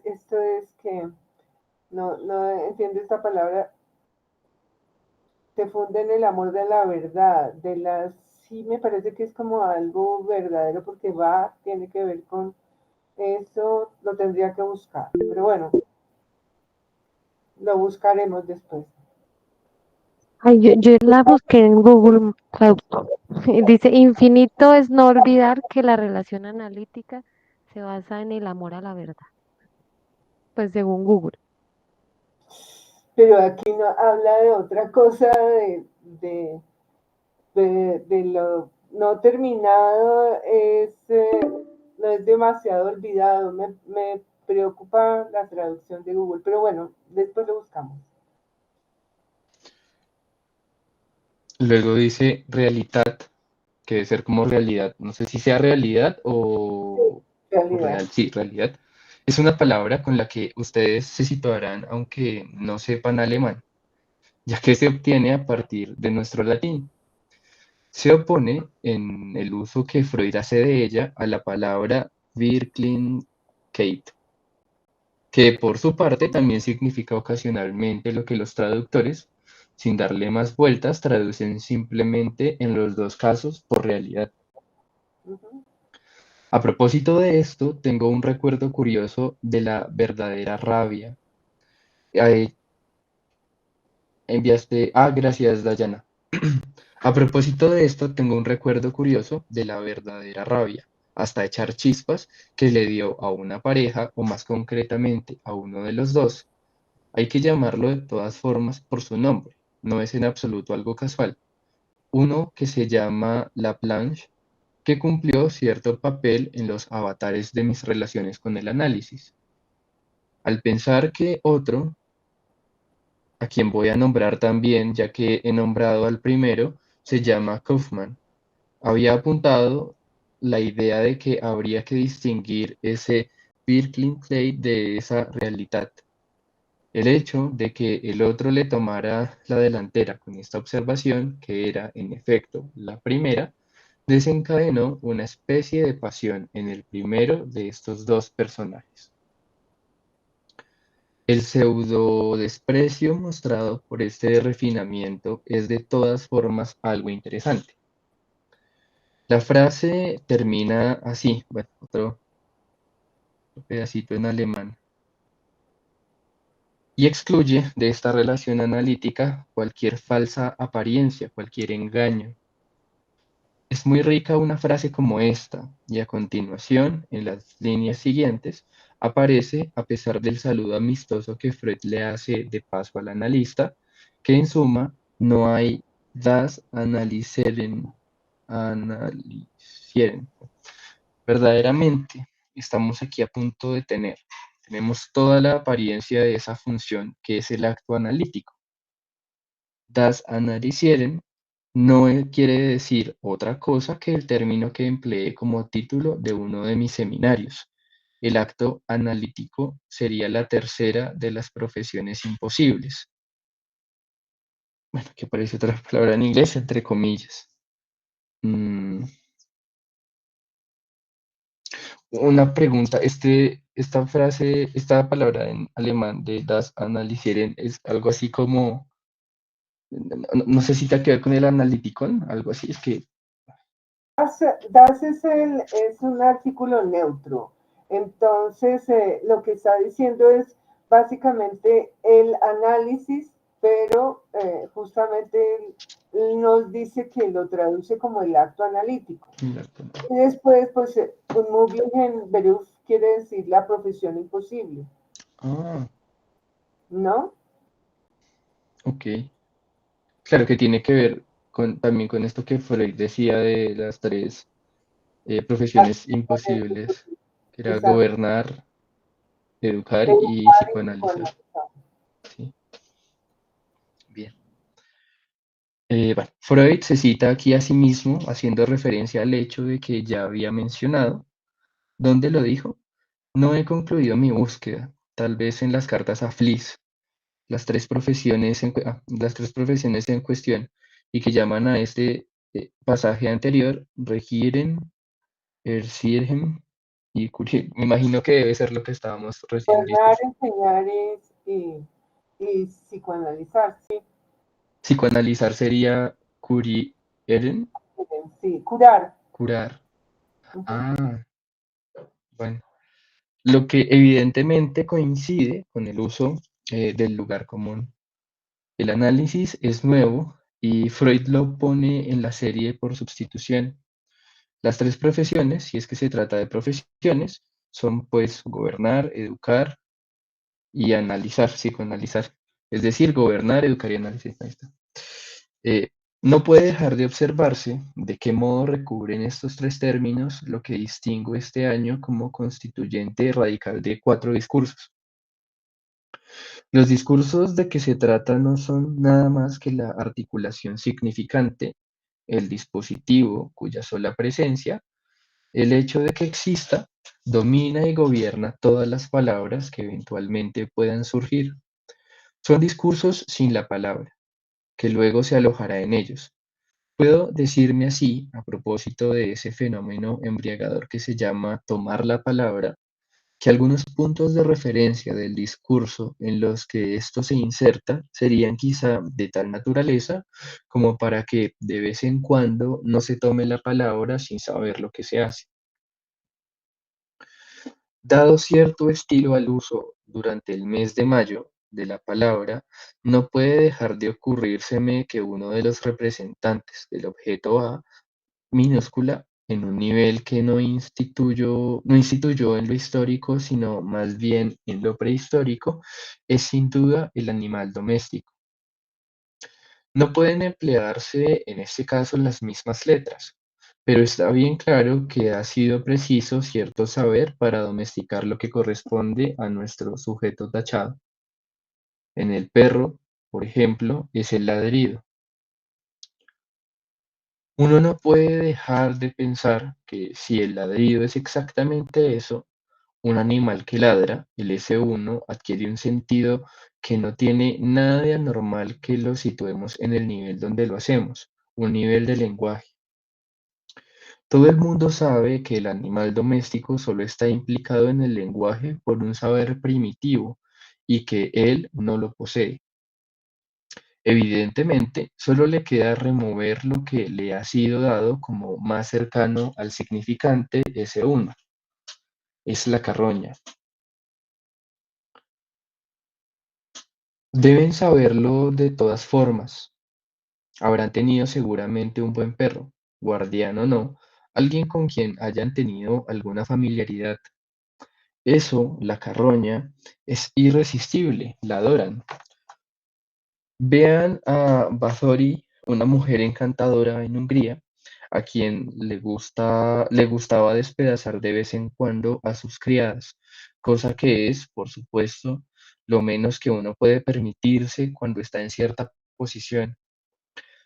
esto es que, no entiendo esta palabra, se funde en el amor de la verdad, sí me parece que es como algo verdadero porque tiene que ver con eso, lo tendría que buscar, pero bueno, lo buscaremos después. Ay, yo la busqué en Google Traductor. Dice, infinito es no olvidar que la relación analítica se basa en el amor a la verdad. Pues según Google. Pero aquí no habla de otra cosa, de, de lo no terminado, no es demasiado olvidado. Me preocupa la traducción de Google, pero bueno, después lo buscamos. Luego dice realidad, que debe ser como realidad. No sé si sea realidad o Realidad. real. Sí, realidad. Es una palabra con la que ustedes se situarán aunque no sepan alemán, ya que se obtiene a partir de nuestro latín. Se opone en el uso que Freud hace de ella a la palabra Wirklichkeit, que por su parte también significa ocasionalmente lo que los traductores, sin darle más vueltas, traducen simplemente en los dos casos por realidad. Uh-huh. A propósito de esto, tengo un recuerdo curioso de la verdadera rabia. Ahí gracias, Dayana. A propósito de esto, tengo un recuerdo curioso de la verdadera rabia, hasta echar chispas, que le dio a una pareja, o más concretamente a uno de los dos. Hay que llamarlo de todas formas por su nombre, no es en absoluto algo casual. Uno que se llama Laplanche, que cumplió cierto papel en los avatares de mis relaciones con el análisis. Al pensar que otro, a quien voy a nombrar también, ya que he nombrado al primero, se llama Kaufman, había apuntado la idea de que habría que distinguir ese Birkley de esa realidad. El hecho de que el otro le tomara la delantera con esta observación, que era en efecto la primera, desencadenó una especie de pasión en el primero de estos dos personajes. El pseudo-desprecio mostrado por este refinamiento es de todas formas algo interesante. La frase termina así, bueno, otro pedacito en alemán, y excluye de esta relación analítica cualquier falsa apariencia, cualquier engaño. Es muy rica una frase como esta, y a continuación, en las líneas siguientes, aparece, a pesar del saludo amistoso que Freud le hace de paso al analista, que en suma no hay das analysieren. Verdaderamente, estamos aquí a punto de tenemos toda la apariencia de esa función que es el acto analítico. Das analysieren no quiere decir otra cosa que el término que empleé como título de uno de mis seminarios. El acto analítico sería la tercera de las profesiones imposibles. Bueno, que aparece otra palabra en inglés, entre comillas. Una pregunta, esta frase, esta palabra en alemán de das analysieren es algo así como, no sé si tiene que ver con el analítico, algo así, es que, Das es un artículo neutro. Entonces, lo que está diciendo es básicamente el análisis, pero justamente él nos dice que lo traduce como el acto analítico. Y después, pues, un möglichen Beruf quiere decir la profesión imposible, ah, ¿no? ok. Claro que tiene que ver también con esto que Freud decía de las tres profesiones imposibles, que era Exacto. gobernar, educar y Educar y psicoanalizar. psicoanalizar. Sí, bien. Bueno, Freud se cita aquí a sí mismo haciendo referencia al hecho de que ya había mencionado. ¿Dónde lo dijo? No he concluido mi búsqueda, tal vez en las cartas a Fliss, las tres profesiones en cuestión, y que llaman a este pasaje anterior Regieren, Erzieher y Curie. Me imagino que debe ser lo que estábamos recién Gobernar, diciendo. enseñar y psicoanalizar, sí. Psicoanalizar sería Curieren, Sí, curar. curar. Ujú. Ah, bueno. Lo que evidentemente coincide con el uso del lugar común. El análisis es nuevo y Freud lo pone en la serie por sustitución. Las tres profesiones, si es que se trata de profesiones, son pues gobernar, educar y analizar, psicoanalizar. Es decir, gobernar, educar y analizar. Ahí está. Eh, no puede dejar de observarse de qué modo recubren estos tres términos lo que distingo este año como constituyente radical de cuatro discursos. Los discursos de que se trata no son nada más que la articulación significante, el dispositivo cuya sola presencia, el hecho de que exista, domina y gobierna todas las palabras que eventualmente puedan surgir. Son discursos sin la palabra, que luego se alojará en ellos. Puedo decirme así, a propósito de ese fenómeno embriagador que se llama tomar la palabra, que algunos puntos de referencia del discurso en los que esto se inserta serían quizá de tal naturaleza como para que de vez en cuando no se tome la palabra sin saber lo que se hace. Dado cierto estilo al uso durante el mes de mayo de la palabra, no puede dejar de ocurrírseme que uno de los representantes del objeto A minúscula en un nivel que no instituyó en lo histórico, sino más bien en lo prehistórico, es sin duda el animal doméstico. No pueden emplearse en este caso las mismas letras, pero está bien claro que ha sido preciso cierto saber para domesticar lo que corresponde a nuestro sujeto tachado. En el perro, por ejemplo, es el ladrido. Uno no puede dejar de pensar que si el ladrido es exactamente eso, un animal que ladra, el S1, adquiere un sentido que no tiene nada de anormal que lo situemos en el nivel donde lo hacemos, un nivel de lenguaje. Todo el mundo sabe que el animal doméstico solo está implicado en el lenguaje por un saber primitivo y que él no lo posee. Evidentemente, solo le queda remover lo que le ha sido dado como más cercano al significante S1, es la carroña. Deben saberlo de todas formas. Habrán tenido seguramente un buen perro, guardián o no, alguien con quien hayan tenido alguna familiaridad. Eso, la carroña, es irresistible, la adoran. Vean a Bathory, una mujer encantadora en Hungría, a quien le gustaba despedazar de vez en cuando a sus criadas, cosa que es, por supuesto, lo menos que uno puede permitirse cuando está en cierta posición.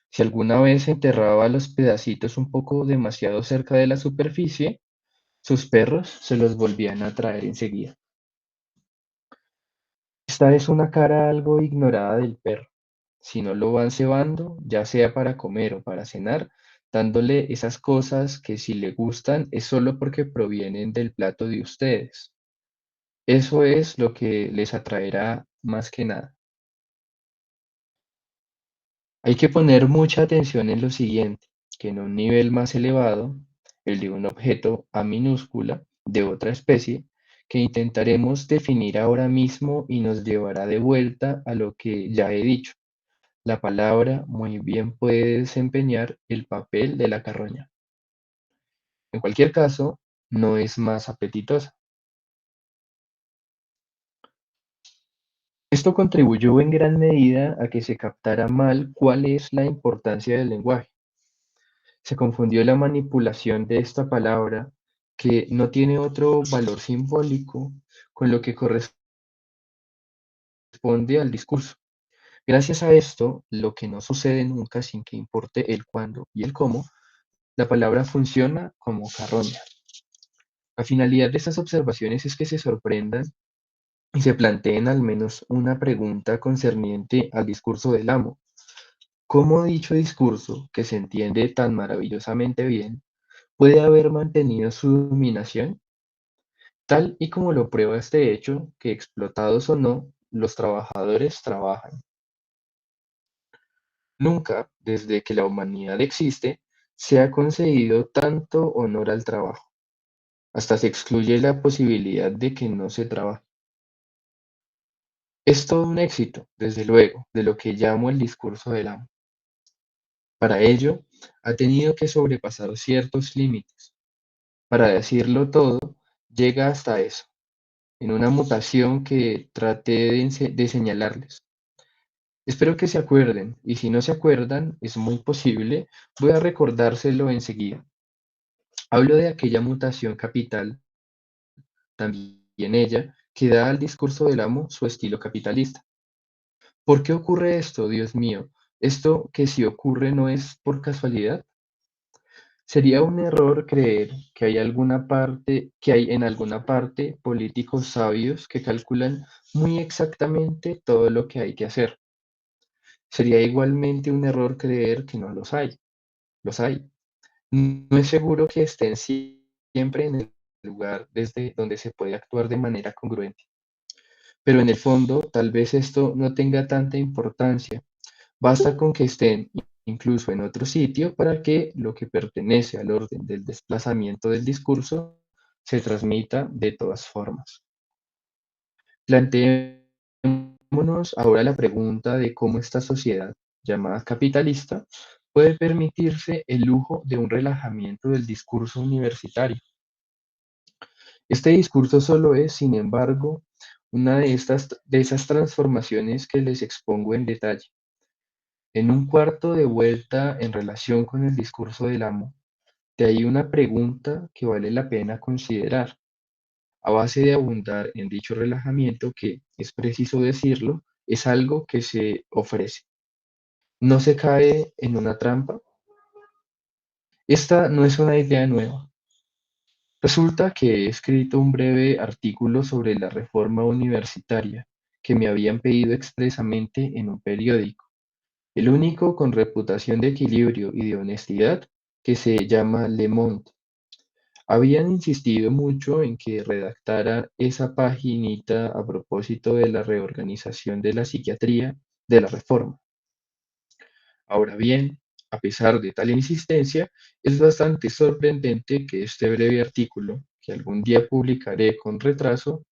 Si alguna vez enterraba los pedacitos un poco demasiado cerca de la superficie, sus perros se los volvían a traer enseguida. Esta es una cara algo ignorada del perro. Si no lo van cebando, ya sea para comer o para cenar, dándole esas cosas que si le gustan es solo porque provienen del plato de ustedes. Eso es lo que les atraerá más que nada. Hay que poner mucha atención en lo siguiente, que en un nivel más elevado, el de un objeto A minúscula de otra especie, que intentaremos definir ahora mismo y nos llevará de vuelta a lo que ya he dicho. La palabra muy bien puede desempeñar el papel de la carroña. En cualquier caso, no es más apetitosa. Esto contribuyó en gran medida a que se captara mal cuál es la importancia del lenguaje. Se confundió la manipulación de esta palabra, que no tiene otro valor simbólico, con lo que corresponde al discurso. Gracias a esto, lo que no sucede nunca sin que importe el cuándo y el cómo, la palabra funciona como carroña. La finalidad de estas observaciones es que se sorprendan y se planteen al menos una pregunta concerniente al discurso del amo. ¿Cómo dicho discurso, que se entiende tan maravillosamente bien, puede haber mantenido su dominación? Tal y como lo prueba este hecho, que explotados o no, los trabajadores trabajan. Nunca, desde que la humanidad existe, se ha concedido tanto honor al trabajo. Hasta se excluye la posibilidad de que no se trabaje. Es todo un éxito, desde luego, de lo que llamo el discurso del amo. Para ello, ha tenido que sobrepasar ciertos límites. Para decirlo todo, llega hasta eso, en una mutación que traté de señalarles. Espero que se acuerden, y si no se acuerdan, es muy posible, voy a recordárselo enseguida. Hablo de aquella mutación capital, también ella, que da al discurso del amo su estilo capitalista. ¿Por qué ocurre esto, Dios mío? Esto que si ocurre no es por casualidad. Sería un error creer que hay en alguna parte políticos sabios que calculan muy exactamente todo lo que hay que hacer. Sería igualmente un error creer que no los hay. Los hay. No es seguro que estén siempre en el lugar desde donde se puede actuar de manera congruente. Pero en el fondo, tal vez esto no tenga tanta importancia. Basta con que estén incluso en otro sitio para que lo que pertenece al orden del desplazamiento del discurso se transmita de todas formas. Planteémonos ahora la pregunta de cómo esta sociedad, llamada capitalista, puede permitirse el lujo de un relajamiento del discurso universitario. Este discurso solo es, sin embargo, una de esas transformaciones que les expongo en detalle. En un cuarto de vuelta en relación con el discurso del amo, de ahí una pregunta que vale la pena considerar, a base de abundar en dicho relajamiento que, es preciso decirlo, es algo que se ofrece. ¿No se cae en una trampa? Esta no es una idea nueva. Resulta que he escrito un breve artículo sobre la reforma universitaria que me habían pedido expresamente en un periódico, el único con reputación de equilibrio y de honestidad, que se llama Le Monde. Habían insistido mucho en que redactara esa paginita a propósito de la reorganización de la psiquiatría de la reforma. Ahora bien, a pesar de tal insistencia, es bastante sorprendente que este breve artículo, que algún día publicaré con retraso,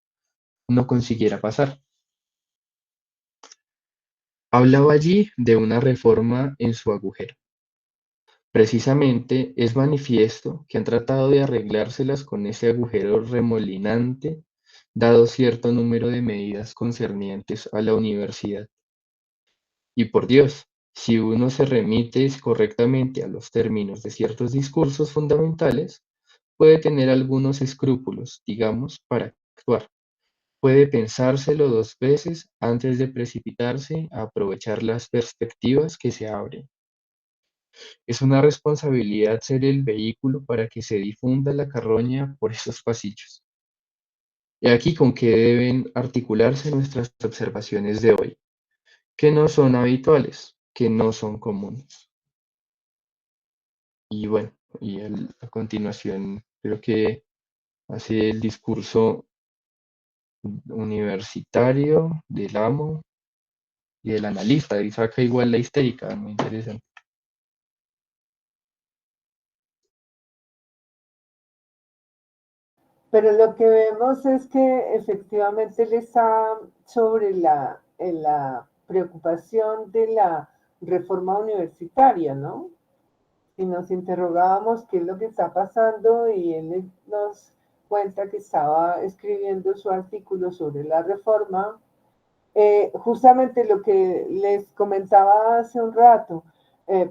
no consiguiera pasar. Hablaba allí de una reforma en su agujero. Precisamente es manifiesto que han tratado de arreglárselas con ese agujero remolinante, dado cierto número de medidas concernientes a la universidad. Y por Dios, si uno se remite correctamente a los términos de ciertos discursos fundamentales, puede tener algunos escrúpulos, digamos, para actuar. Puede pensárselo 2 veces antes de precipitarse a aprovechar las perspectivas que se abren. Es una responsabilidad ser el vehículo para que se difunda la carroña por esos pasillos. Y aquí con qué deben articularse nuestras observaciones de hoy, que no son habituales, que no son comunes. Y bueno, a continuación creo que hace el discurso universitario del amo y del analista, y saca igual la histérica, muy interesante. Pero lo que vemos es que efectivamente él está sobre la preocupación de la reforma universitaria, ¿no? Y nos interrogábamos qué es lo que está pasando y él nos cuenta que estaba escribiendo su artículo sobre la reforma. Justamente lo que les comentaba hace un rato,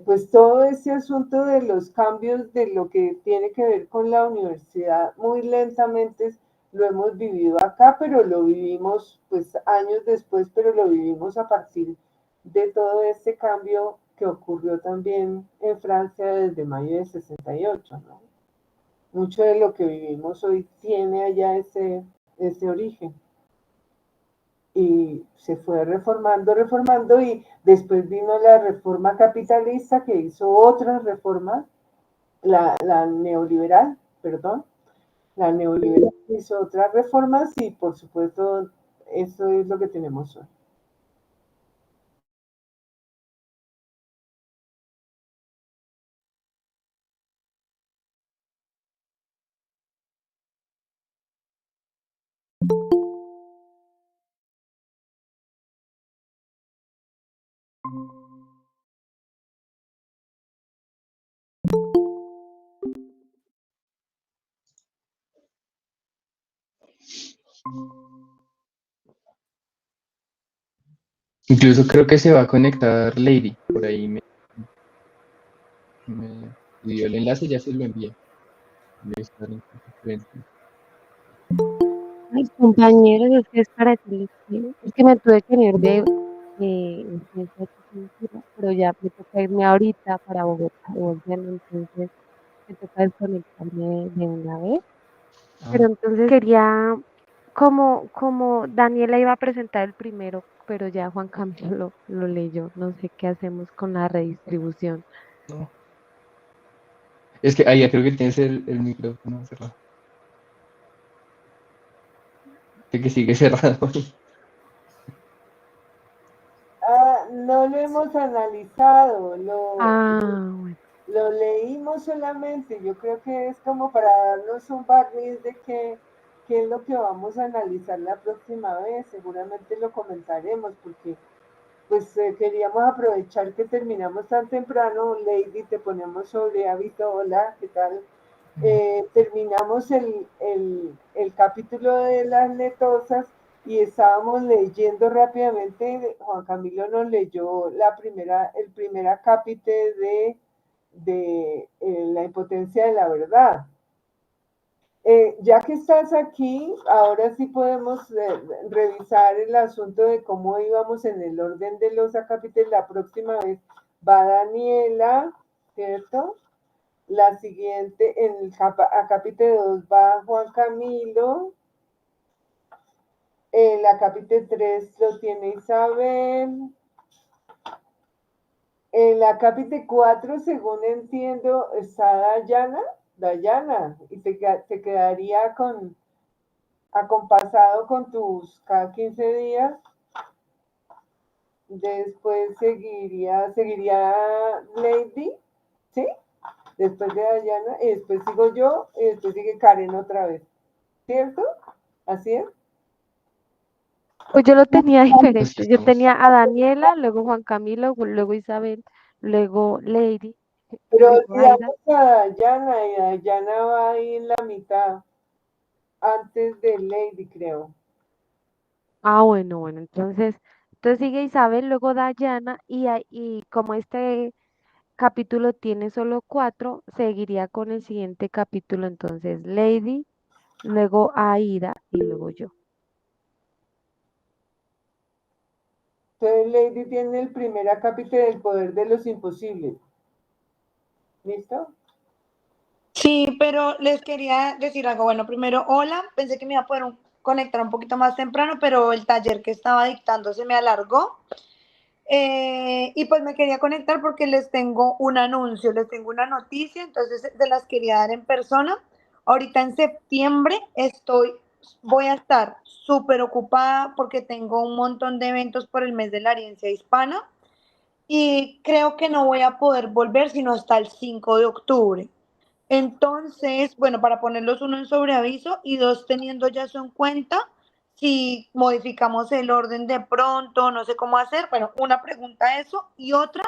pues todo ese asunto de los cambios de lo que tiene que ver con la universidad, muy lentamente lo hemos vivido acá, pero lo vivimos pues años después, pero lo vivimos a partir de todo este cambio que ocurrió también en Francia desde mayo de 68, ¿no? Mucho de lo que vivimos hoy tiene allá ese origen y se fue reformando y después vino la reforma capitalista que hizo otras reformas, la neoliberal, perdón, la neoliberal hizo otras reformas y por supuesto eso es lo que tenemos hoy. Incluso creo que se va a conectar Lady, por ahí me dio el enlace, ya se lo envié. Debe estar en conferencia. Ay, compañeros, es que es para decirles que es que me tuve que ir de ciencia y cultura, pero ya me toca irme ahorita para Bogotá, Bogotá, entonces me toca desconectarme de una vez. Pero Ah, entonces quería, como Daniela iba a presentar el primero, pero ya Juan Camilo lo leyó, no sé qué hacemos con la redistribución. no. Es que ahí ya creo que tienes el micrófono cerrado. Sé que sigue cerrado. No lo hemos analizado, Ah, bueno. lo leímos solamente, yo creo que es como para darnos un barniz de qué es lo que vamos a analizar la próxima vez, seguramente lo comentaremos porque pues queríamos aprovechar que terminamos tan temprano, Lady, te ponemos sobre aviso, hola, ¿qué tal? Terminamos el capítulo de las letosas y estábamos leyendo rápidamente, Juan Camilo nos leyó el primer acápite de la impotencia de la verdad. Ya que estás aquí, ahora sí podemos revisar el asunto de cómo íbamos en el orden de los acápites. La próxima vez va Daniela, ¿cierto? La siguiente, en el acápite 2 va Juan Camilo. El acápite 3 lo tiene Isabel. En la acápite 4, según entiendo, está Dayana, y te quedaría acompasado con tus cada 15 días. Después seguiría Lady, ¿sí? Después de Dayana, y después sigo yo, y después sigue Karen otra vez, ¿cierto? ¿Así es? Pues yo lo tenía Así diferente. Yo estamos. tenía a Daniela, luego Juan Camilo, luego Isabel, luego Lady. Pero Digo, Aida. olvidamos a Dayana y Dayana va ahí en la mitad, antes de Lady, creo. Ah, bueno, bueno, entonces sigue Isabel, luego Dayana y como este capítulo tiene solo 4, seguiría con el siguiente capítulo, entonces Lady, luego Aida y luego yo. Entonces Lady tiene el primer acápite del poder de los imposibles. ¿Listo? Sí, pero les quería decir algo. Bueno, primero, hola, pensé que me iba a poder conectar un poquito más temprano, pero el taller que estaba dictando se me alargó. Y pues me quería conectar porque les tengo un anuncio, les tengo una noticia, entonces se las quería dar en persona. Ahorita en septiembre voy a estar súper ocupada porque tengo un montón de eventos por el mes de la herencia hispana y creo que no voy a poder volver sino hasta el 5 de octubre. Entonces, bueno, para ponerlos uno en sobreaviso y dos teniendo ya eso en cuenta, si modificamos el orden de pronto, no sé cómo hacer. Bueno, una pregunta eso y otra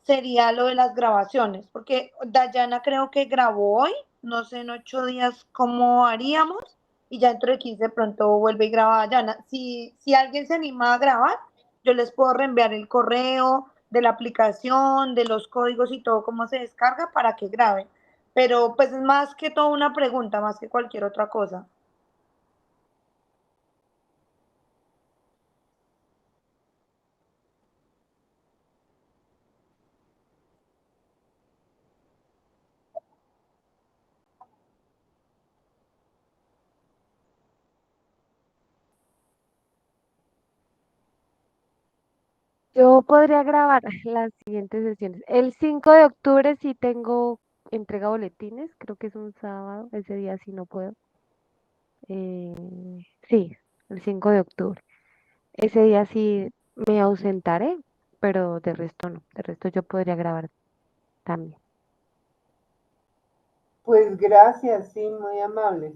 sería lo de las grabaciones, porque Dayana creo que grabó hoy, no sé en 8 días cómo haríamos y ya dentro de 15 de pronto vuelve y graba Dayana. Si alguien se anima a grabar, yo les puedo reenviar el correo de la aplicación, de los códigos y todo cómo se descarga para que graben. Pero pues es más que todo una pregunta, más que cualquier otra cosa. Yo podría grabar las siguientes sesiones. El 5 de octubre sí tengo entrega boletines, creo que es un sábado, ese día sí no puedo. Eh, sí, el 5 de octubre. Ese día sí me ausentaré, pero de resto no, de resto yo podría grabar también. Pues gracias, sí, muy amable.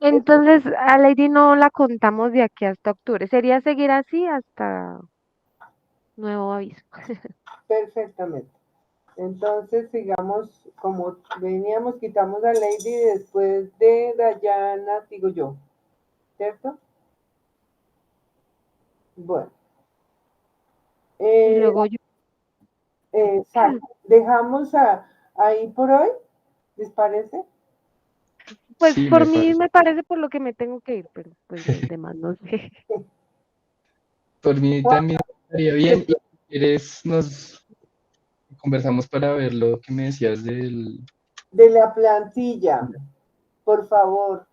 Entonces, a Lady no la contamos de aquí hasta octubre. Sería seguir así hasta nuevo aviso. Perfectamente. Entonces, sigamos como veníamos, quitamos a Lady después de Dayana, digo yo, ¿cierto? Bueno, Y eh, luego yo, exacto. Dejamos ahí por hoy, ¿les parece? pues Sí, por me mí parece. me parece por lo que me tengo que ir, pero pues los demás no sé. Por mí Juan, también estaría bien. Y si quieres, nos conversamos para ver lo que me decías del... de la plantilla, por favor.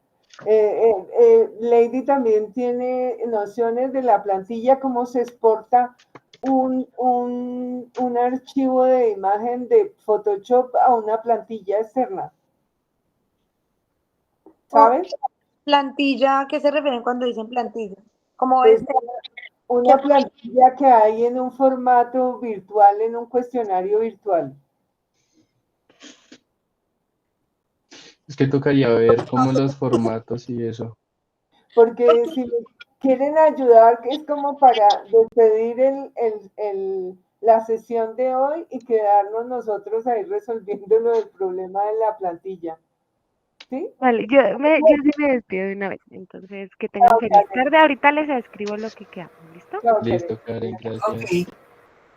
Lady también tiene nociones de la plantilla, cómo se exporta un archivo de imagen de Photoshop a una plantilla externa, O ¿sabes? plantilla, ¿a qué se refieren cuando dicen plantilla? Como Es este, que una plantilla que hay en un formato virtual, en un cuestionario virtual. Es que tocaría ver cómo los formatos y eso. Porque si me quieren ayudar, es como para despedir la sesión de hoy y quedarnos nosotros ahí resolviendo lo del problema de la plantilla. ¿Sí? Vale, yo sí me despido de una vez. Entonces, que tengan Chao, feliz Karen. tarde. Ahorita les escribo lo que quedamos. ¿Listo? Chao, Karen. Listo, Karen, gracias. Ok,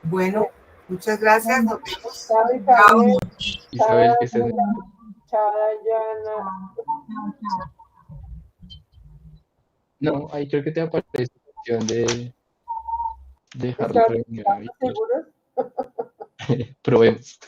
bueno, muchas gracias, nos vemos. Chao, Chao. Isabel. Chao, Isabel, que estés muy Daniela. Chao, Dayana. bien. No, ahí creo que te aparece la opción de dejar la ¿Estamos reunión abierta. seguros? Probemos.